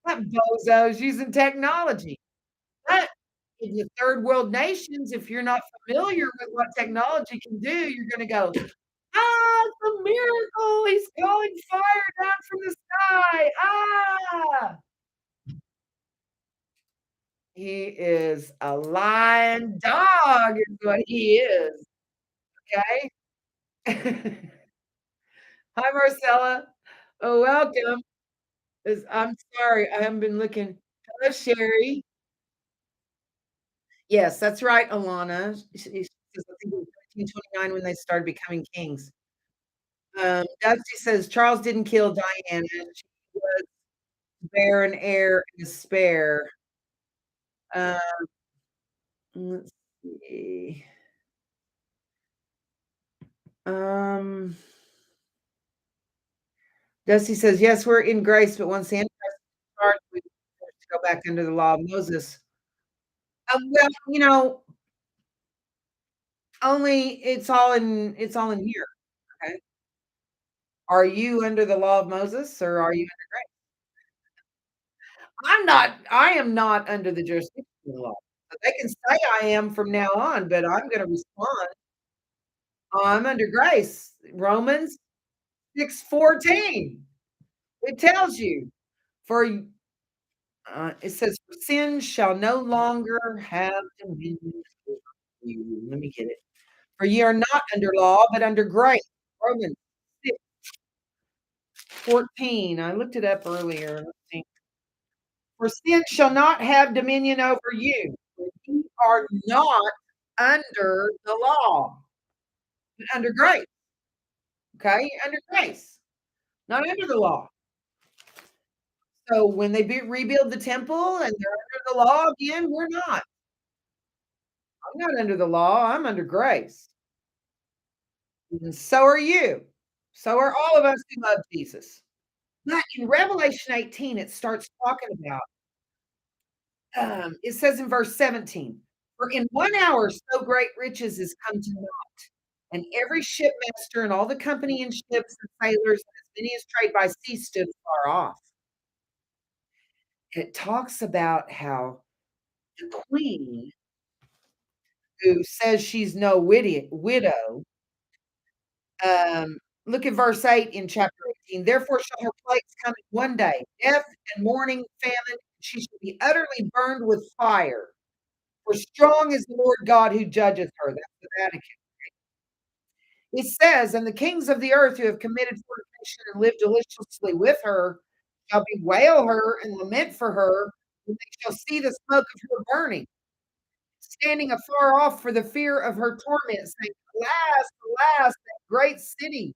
"That bozo's using technology." But in the third world nations, if you're not familiar with what technology can do, you're gonna go, "Ah, it's a miracle, he's calling fire down from the sky, ah!" He is a lying dog is what he is, okay? Hi, Marcella. Oh, welcome. I'm sorry, I haven't been looking. Hello, Sherry. Yes, that's right, Alana. She says, I think it was 1929 when they started becoming kings. Dusty says, "Charles didn't kill Diana. She was bear an heir and a spare." Uh, let's see. Um, Dusty says, "Yes, we're in grace, but once the Antichrist starts, we have to go back under the law of Moses." Well, only it's all in here, okay? Are you under the law of Moses or are you under grace? I am not under the jurisdiction of the law. They can say I am from now on, but I'm gonna respond. I'm under grace. Romans 6:14. It tells you, for it says, "For sin shall no longer have dominion over you." Let me get it. "For ye are not under law, but under grace." Romans 6:14. I looked it up earlier. Let's see. "For sin shall not have dominion over you, for ye are not under the law, but under grace." Okay? Under grace, not under the law. So when they rebuild the temple and they're under the law again, we're not. I'm not under the law, I'm under grace. And so are you. So are all of us who love Jesus. But in Revelation 18, it starts talking about, it says in verse 17, "For in 1 hour so great riches is come to naught, and every shipmaster and all the company in ships and sailors, and as many as trade by sea stood far off." It talks about how the queen, who says she's no widow, look at verse 8 in chapter 18. "Therefore shall her plagues come in one day, death and mourning, famine, and she shall be utterly burned with fire. For strong is the Lord God who judgeth her." That's the Vatican. It says, "And the kings of the earth who have committed fornication and lived deliciously with her shall bewail her and lament for her when they shall see the smoke of her burning, standing afar off for the fear of her torment, saying, Alas, alas, that great city,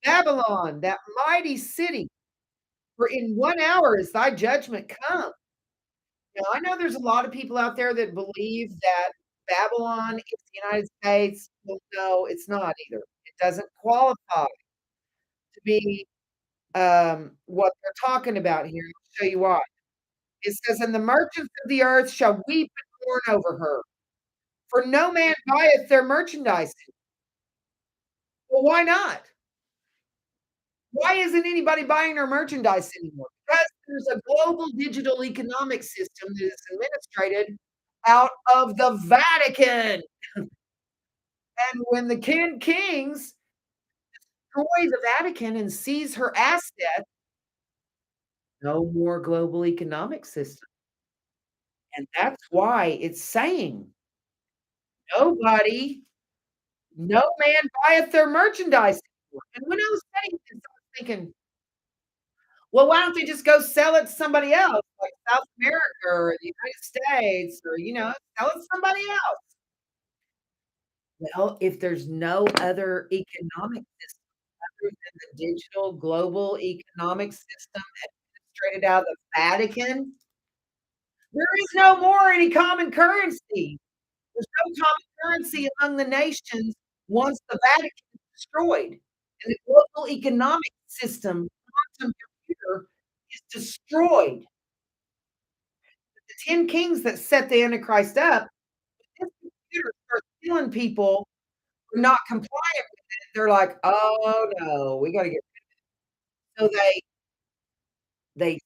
Babylon, that mighty city, for in 1 hour is thy judgment come." Now, I know there's a lot of people out there that believe that Babylon is the United States. Well, no, it's not either. It doesn't qualify to be, what they're talking about here. I'll show you why. It says, "And the merchants of the earth shall weep and mourn over her, for no man buyeth their merchandise." Well, why not? Why isn't anybody buying our merchandise anymore? Because there's a global digital economic system that is administrated out of the Vatican. And when the kings destroy the Vatican and seize her assets, no more global economic system. And that's why it's saying nobody, no man buyeth their merchandise anymore. And when I was studying this, I was thinking, well, why don't they just go sell it to somebody else, like South America or the United States or, sell it to somebody else? Well, if there's no other economic system other than the digital global economic system administrated out of the Vatican, there is no more any common currency. There's no common currency among the nations once the Vatican is destroyed, and the global economic system, quantum computer, is destroyed. The 10 kings that set the Antichrist up, this computer starts killing people who are not compliant with it. They're like, "Oh, no, we gotta get." So they they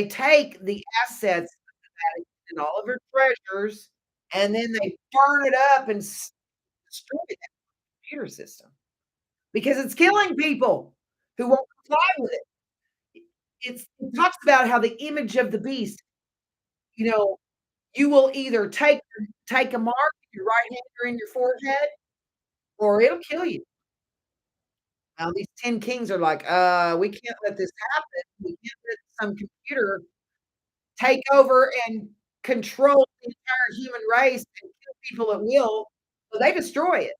take the assets of the Vatican and all of her treasures, and then they burn it up and destroy that computer system because it's killing people who won't comply with it. It talks about how the image of the beast, you know, you will either take a mark in your right hand or in your forehead, or it'll kill you. Now these 10 kings are like, we can't let this happen. We can't let some computer take over and control the entire human race and kill people at will." So they destroy it.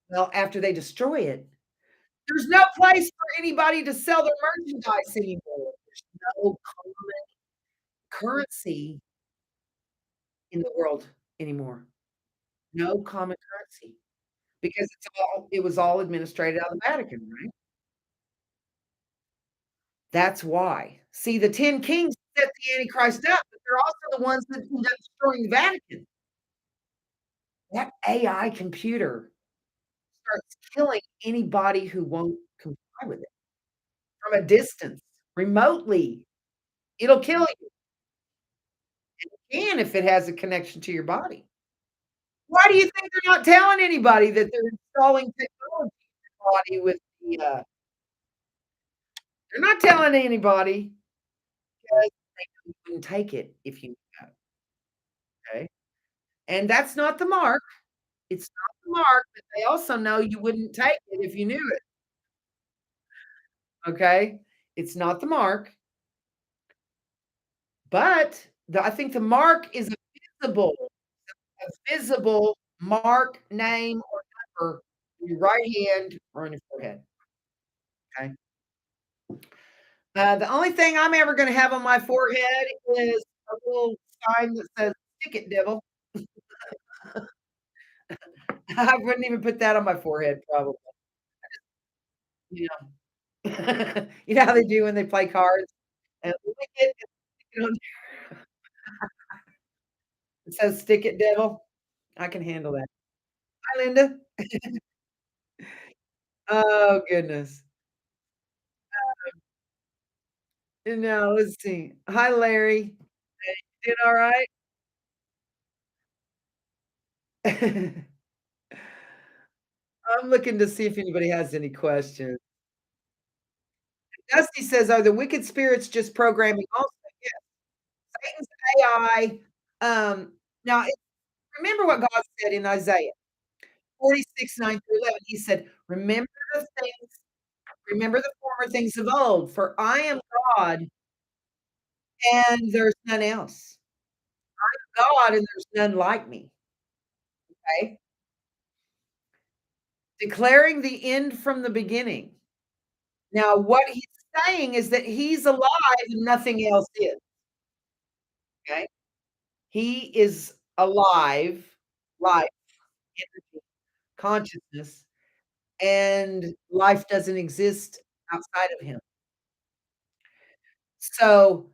Well, after they destroy it, there's no place for anybody to sell their merchandise anymore. There's no common currency in the world anymore. No common currency because it was all administrated out of the Vatican, right? That's why. See, the 10 kings set the Antichrist up, but they're also the ones that end up destroying the Vatican. That AI computer starts killing anybody who won't comply with it from a distance, remotely. It'll kill you. And if it has a connection to your body. Why do you think they're not telling anybody that they're installing technology in your body with they're not telling anybody because they know you wouldn't take it if you knew that, okay? And that's not the mark. It's not the mark, but they also know you wouldn't take it if you knew it, okay? It's not the mark, but I think the mark is visible a visible mark, name, or number in your right hand or on your forehead, okay? The only thing I'm ever gonna have on my forehead is a little sign that says, "Stick it, devil." I wouldn't even put that on my forehead probably, you know? You know how they do when they play cards and lick it and stick it on it says, "Stick it, devil." I can handle that. Hi, Linda. Oh, goodness. No, let's see. Hi, Larry. You doing alright? I'm looking to see if anybody has any questions. Dusty says, "Are the wicked spirits just programming also?" Yes, Satan's AI, now, remember what God said in Isaiah 46, 9 through 11. He said, remember the former things of old, for I am God and there's none else. God and there's none like me, okay? Declaring the end from the beginning. Now, what he's saying is that he's alive and nothing else is. okay? He is alive, life, energy, consciousness, and life doesn't exist outside of him. So,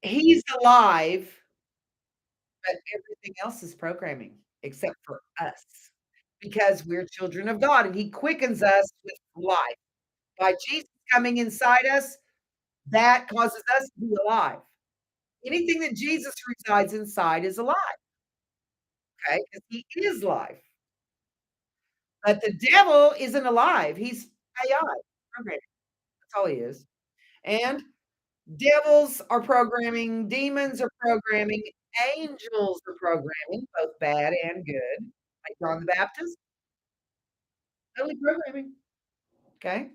he's alive, but everything else is programming except for us because we're children of God, and he quickens us with life. By Jesus coming inside us, that causes us to be alive. Anything that Jesus resides inside is alive, okay? Because he is life. But the devil isn't alive. He's AI, programming. That's all he is. And devils are programming, demons are programming, angels are programming, both bad and good, like John the Baptist, totally programming, okay?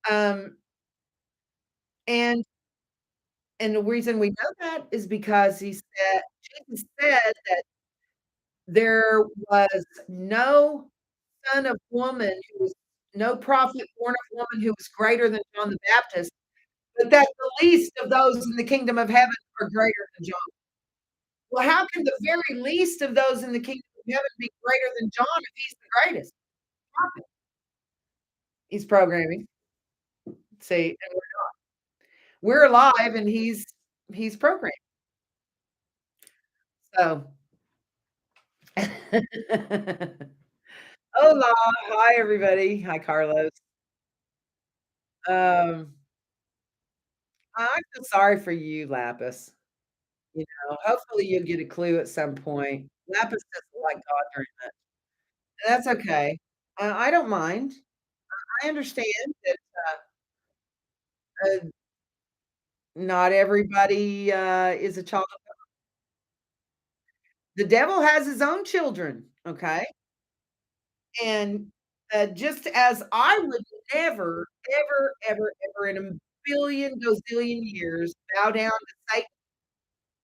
Um, and and the reason we know that is because he said Jesus said that there was no son of woman who was no prophet born of woman who was greater than John the Baptist, but that the least of those in the kingdom of heaven are greater than John. Well, how can the very least of those in the kingdom of heaven be greater than John if he's the greatest prophet? He's programming. See, and we're alive and he's programming. So Hola. Hi, everybody. Hi, Carlos. Um, I feel sorry for you, Lapis. Hopefully you'll get a clue at some point. Lapis doesn't like God very much. That's okay. I don't mind. I understand that, not everybody, is a child of the devil has his own children, okay? And, just as I would never, ever, ever, ever in a billion gazillion years bow down to Satan,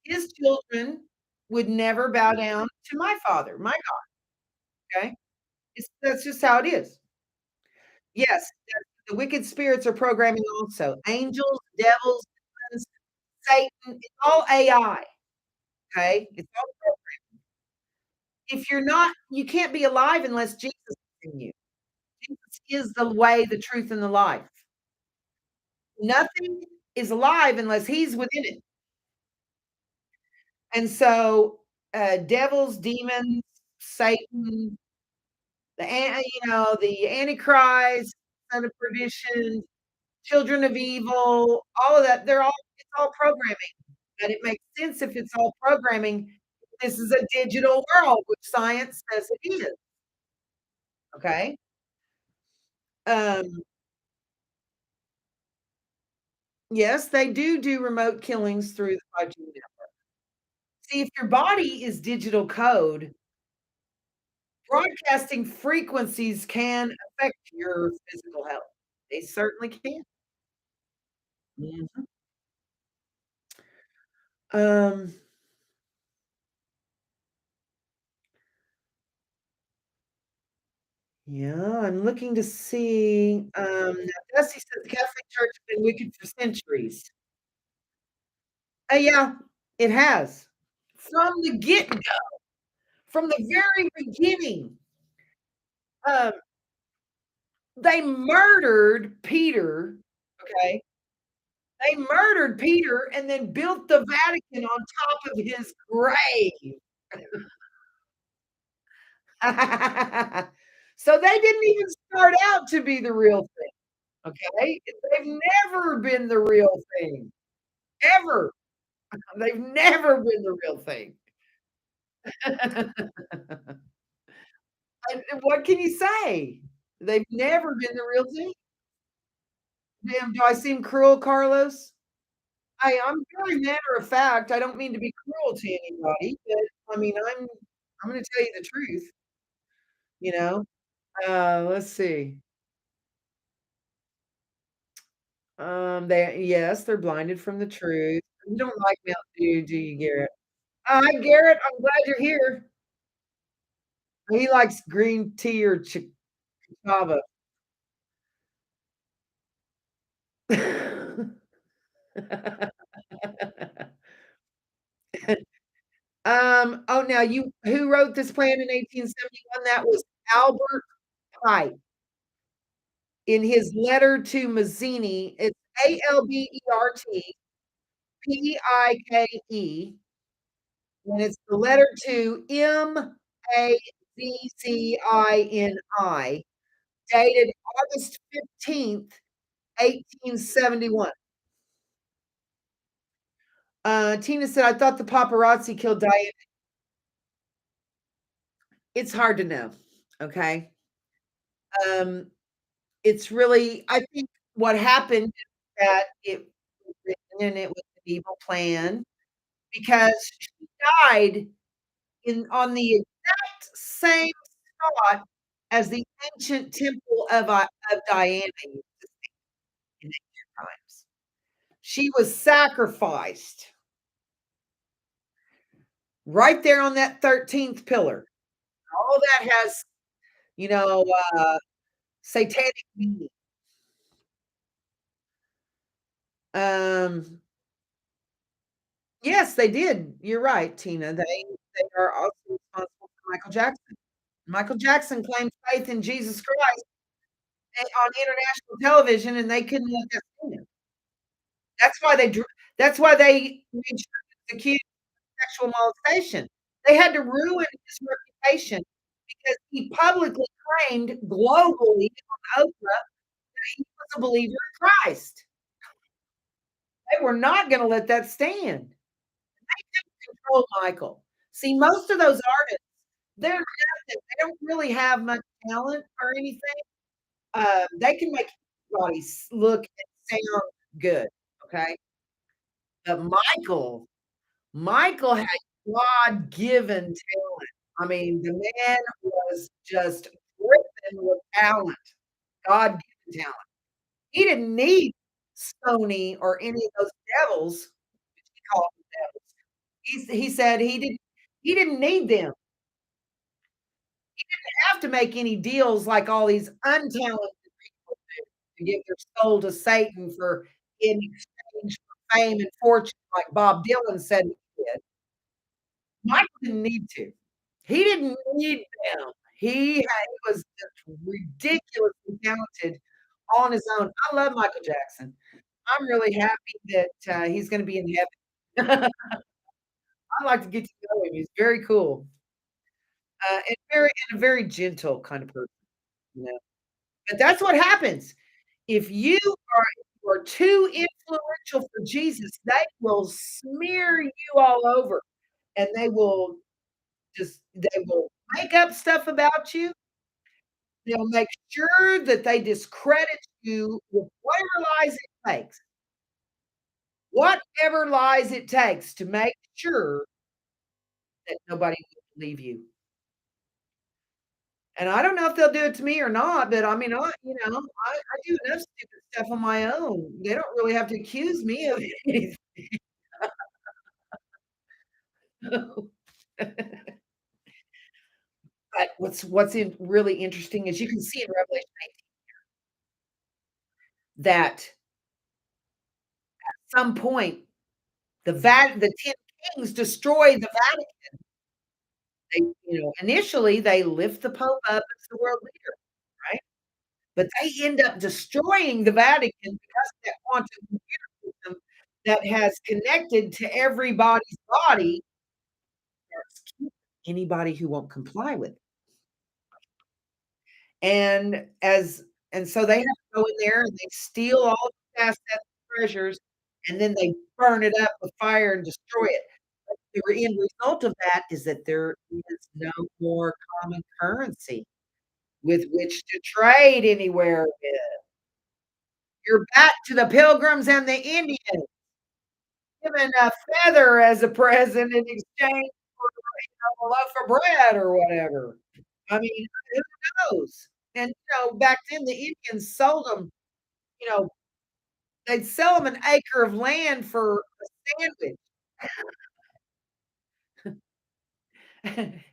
his children would never bow down to my Father, my God, okay? That's just how it is. Yes, the wicked spirits are programming also. Angels, devils, demons, Satan, it's all AI, okay? It's all if you're not you can't be alive unless Jesus is in you. Jesus is the way, the truth, and the life. Nothing is alive unless he's within it. And so, devils, demons, Satan, the Antichrist, son of perdition, children of evil, all of that, it's all programming. And it makes sense if it's all programming. This is a digital world, which science says it is. Okay. Um, yes, they do remote killings through the 5G network. See, if your body is digital code, broadcasting frequencies can affect your physical health. They certainly can. Mhm. Um, yeah, I'm looking to see, now Dusty says the Catholic Church has been wicked for centuries. Yeah, it has. From the get-go, from the very beginning, um, they murdered Peter, okay? They murdered Peter and then built the Vatican on top of his grave. So they didn't even start out to be the real thing, okay? They've never been the real thing, ever. They've never been the real thing. And what can you say? They've never been the real thing. Damn, do I seem cruel, Carlos? I'm very matter of fact. I don't mean to be cruel to anybody, but I mean, I'm gonna tell you the truth, you know? Let's see. They're blinded from the truth. You don't like Mountain Dew, do you, Garrett? Hi, Garrett. I'm glad you're here. He likes green tea or Chava. Oh, now you who wrote this plan in 1871? That was Albert Pike. In his letter to Mazzini, it's Albert Pike, and it's the letter to Mazzini, dated August 15th, 1871. Tina said, "I thought the paparazzi killed Diane." It's hard to know, okay? Um, it's really I think what happened is that it was written and it was an evil plan because she died in on the exact same spot as the ancient temple of Diana existed in ancient times. She was sacrificed right there on that 13th pillar. All that has, you know, satanic meaning. Um, yes, they did. You're right, Tina. They are also responsible for Michael Jackson. Michael Jackson claimed faith in Jesus Christ on international television, and they couldn't let that stand. That's why that's why they made sure he was accused of sexual molestation. They had to ruin his reputation because he publicly claimed globally on Oprah that he was a believer in Christ. They were not gonna let that stand. They couldn't control Michael. See, most of those artists, they're nothing. They don't really have much talent or anything. They can make anybody look and sound good, okay? But Michael had God-given talent. I mean, the man was just dripping with talent, God-given talent. He didn't need Sony or any of those devils, which he called them devils. He said he didn't need them. He didn't have to make any deals like all these untalented people do to give their soul to Satan for in exchange for fame and fortune like Bob Dylan said he did. Michael didn't need to. He didn't need them. He was just ridiculously talented on his own. I love Michael Jackson. I'm really happy that, he's gonna be in heaven. I'd like to get to know him. He's very cool, and a very gentle kind of person, you know? But that's what happens. If you are too influential for Jesus, they will smear you all over, and they will make up stuff about you. They'll make sure that they discredit you with whatever lies it takes to make sure that nobody will believe you. And I don't know if they'll do it to me or not, but I mean, I do enough stupid stuff on my own. They don't really have to accuse me of anything. But really interesting is you can see in Revelation 18 that at some point the 10 kings destroy the Vatican. Initially, they lift the Pope up as the world leader, right? But they end up destroying the Vatican because of that quantum computer system that has connected to everybody's body that's keeping anybody who won't comply with it. And as and so they have to go in there and they steal all the assets and treasures, and then they burn it up with fire and destroy it. But the end result of that is that there is no more common currency with which to trade anywhere with. You're back to the Pilgrims and the Indians, given a feather as a present in exchange for, a loaf of bread or whatever. I mean, who knows? And, back then, the Indians sold them, you know, they'd sell them an acre of land for a sandwich.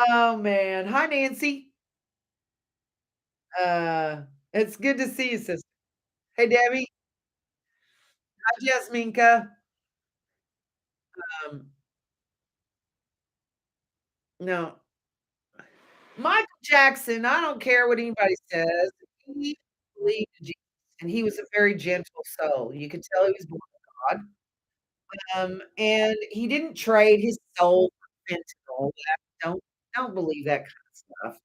Oh, man. Hi, Nancy. Uh, it's good to see you, sister. Hey, Debbie. Hi, Jasminka. No. Michael Jackson, I don't care what anybody says, he believed in Jesus, and he was a very gentle soul. You could tell he was born of God. And he didn't trade his soul for fentanyl. Don't believe that kind of stuff.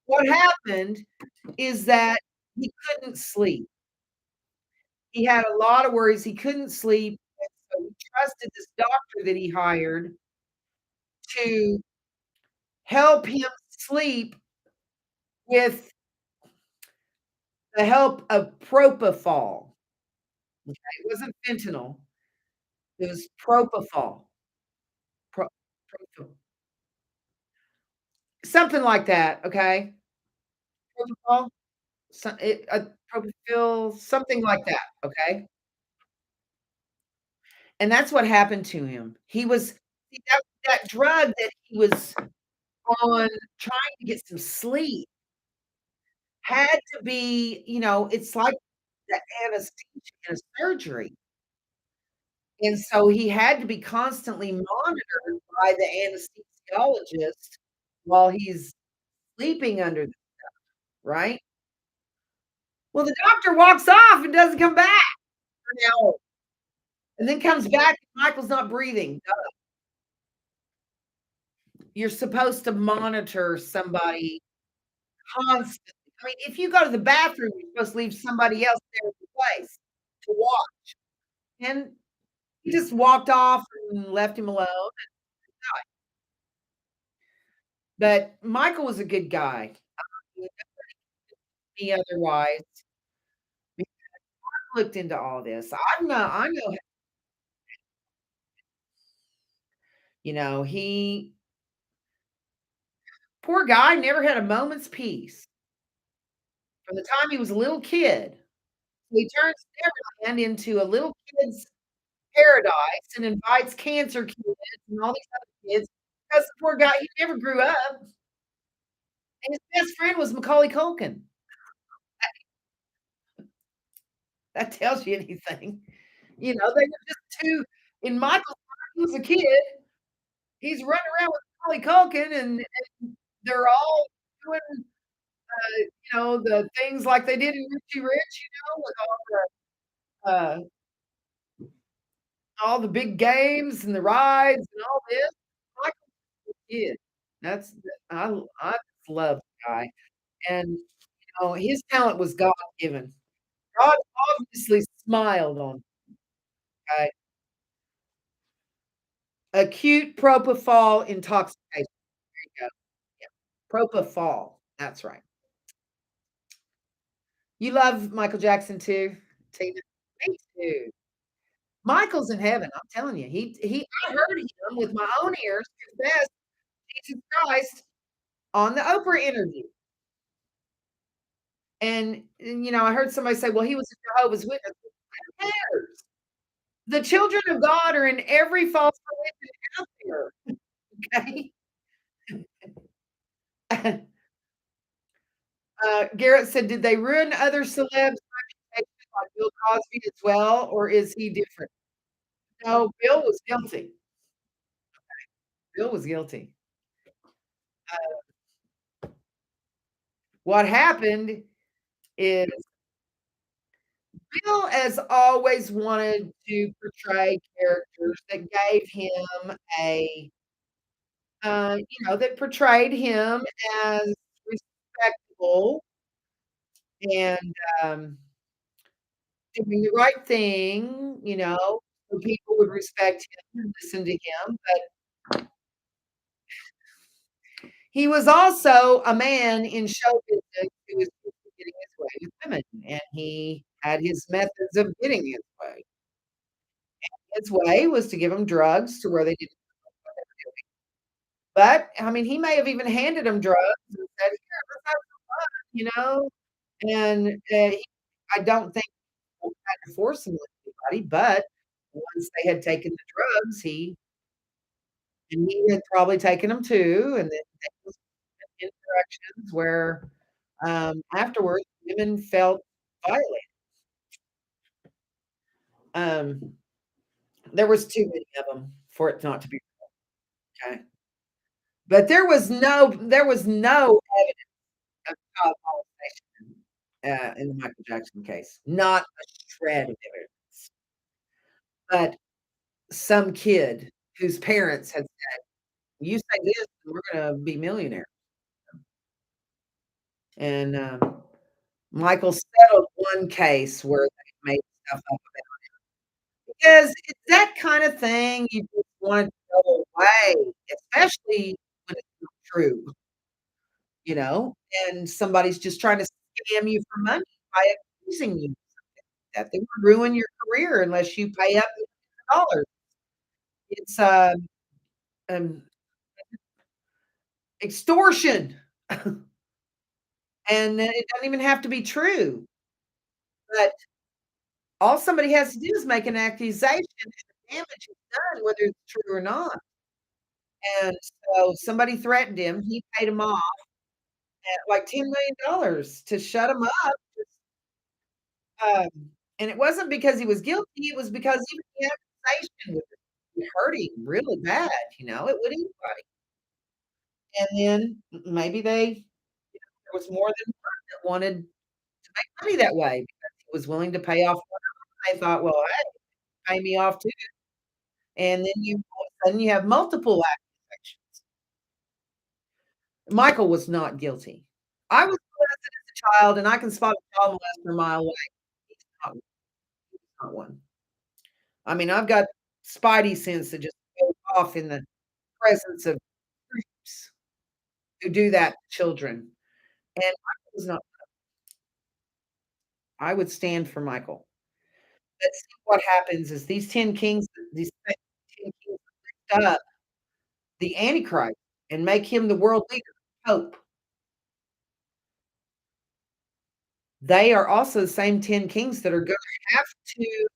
What happened is that he couldn't sleep. He had a lot of worries, he couldn't sleep, and so he trusted this doctor that he hired to help him sleep with the help of propofol. Okay, it wasn't fentanyl, it was propofol. Pro Propofol. Something like that, okay? Propofol? Propofol, something like that, okay? And that's what happened to him. He was see, that drug that he was on trying to get some sleep had to be, it's like the anesthesia in a surgery, and so he had to be constantly monitored by the anesthesiologist while he's sleeping under the right? Well, the doctor walks off and doesn't come back for an hour, and then comes back, and Michael's not breathing. You're supposed to monitor somebody constantly. I mean, if you go to the bathroom, you're supposed to leave somebody else there in place to watch, and he just walked off and left him alone. But Michael was a good guy. He otherwise looked into all this. I know, he poor guy never had a moment's peace from the time he was a little kid. He turns Neverland into a little kid's paradise and invites cancer kids and all these other kids because the poor guy, he never grew up, and his best friend was Macaulay Culkin. That tells you anything. They were just 2 in Michael's mind, he was a kid, he's running around with Macaulay Culkin, and they're all doing, the things like they did in Richie Rich, with all the big games and the rides and all this. Michael's a kid. That's I just love the guy, and, his talent was God-given. God obviously smiled on him, okay? Acute propofol intoxication. There you go. Yeah. Propofol. That's right. You love Michael Jackson too, Tina? Me too. Michael's in heaven, I'm telling you. I heard him with my own ears confess Jesus Christ on the Oprah interview. And I heard somebody say, "Well, he was a Jehovah's Witness." Who cares? The children of God are in every false religion out there, okay? Garrett said, "Did they ruin other celebs' reputations like Bill Cosby as well, or is he different?" No, Bill was guilty. Bill was guilty. Uh, what happened is Bill has always wanted to portray characters that gave him that portrayed him as respectable and, doing the right thing, so people would respect him and listen to him, but he was also a man in show business who was used to getting his way with women, and he had his methods of getting his way. His way was to give them drugs to where they didn't know what they were doing. But, I mean, he may have even handed them drugs and said, "Here, let's have some fun," and, I don't think he had to force them with anybody, but once they had taken the drugs, he had probably taken them too, and then there was interactions where, afterwards, women felt violated. Um, there was too many of them for it not to be okay. But there was no evidence of child molestation, in the Michael Jackson case. Not a shred of evidence. But some kid whose parents had said, "You say this, and we're gonna be millionaires." And, Michael settled one case where they made stuff up about because it's that kinda thing you just want to go away, especially when it's not true, you know, and somebody's just trying to scam you for money by accusing you that they will ruin your career unless you pay up dollars. It's, um, extortion, and it doesn't even have to be true, but all somebody has to do is make an accusation, and the damage is done whether it's true or not, and so somebody threatened him, he paid him off at, like, $10,000,000 to shut him up, um, and it wasn't because he was guilty, it was because even the accusation would hurt him really bad, it would anybody, and then maybe there was more than one that wanted to make money that way because he was willing to pay off one of 'em, they thought, "Well, hey, pay me off too," and then all of a sudden you have multiple accusations. Michael was not guilty. I was molested as a child, and I can spot a child molester a mile away. He's not not one. I mean, I've got spidey sense that just goes off in the presence of creeps who do that to children, and Michael was not. I would stand for Michael. Let's see what happens is these 10 kings lift up the Antichrist and make him the world leader, Pope. They are also the same 10 kings that are gonna have to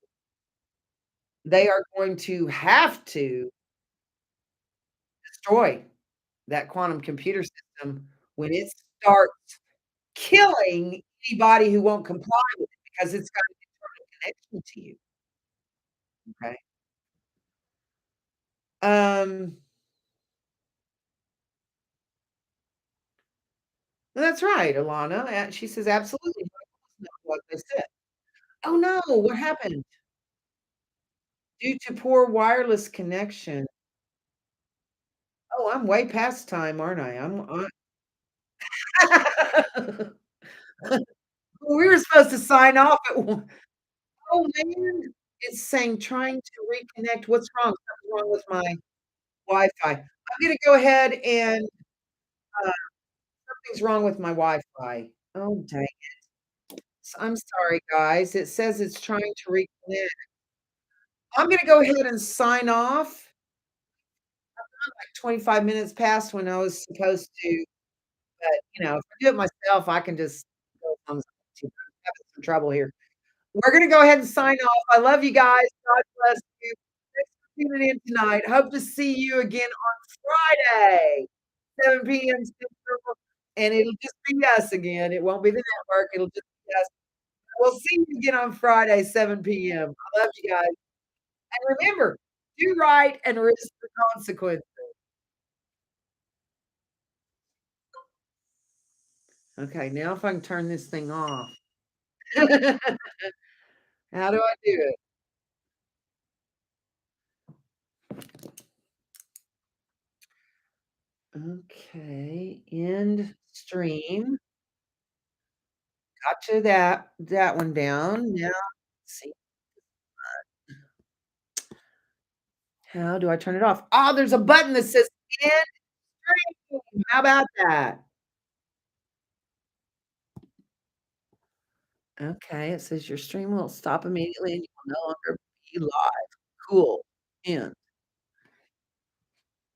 they are going to have to destroy that quantum computer system when it starts killing anybody who won't comply with it because it's got an internal connection to you, okay? Um, that's right, Alana, she says, "Absolutely, not what they said." "Oh, no, what happened?" "Due to poor wireless connection." Oh, I'm way past time, aren't I? We were supposed to sign off at one. Oh, man. It's saying trying to reconnect. What's wrong? Something's wrong with my Wi-Fi. I'm gonna go ahead and, uh, something's wrong with my Wi-Fi. Oh, dang. I'm sorry, guys. It says it's trying to reconnect. I'm gonna go ahead and sign off. Like 25 minutes past when I was supposed to, but, if I do it myself, I can just go on. I'm having some trouble here. We're gonna go ahead and sign off. I love you guys. God bless you. Thanks for tuning in tonight. Hope to see you again on Friday, 7 p.m. Central, and it'll just be us again. It won't be the network. It'll just be us. We'll see you again on Friday, 7 p.m. I love you guys. And remember, do right and risk the consequences. Okay, now if I can turn this thing off. How do I do it? Okay, end stream. Got you that one down. Now, let's see, how do I turn it off? Oh, there's a button that says end stream. How about that? Okay, it says your stream will stop immediately and you will no longer be live. Cool. End.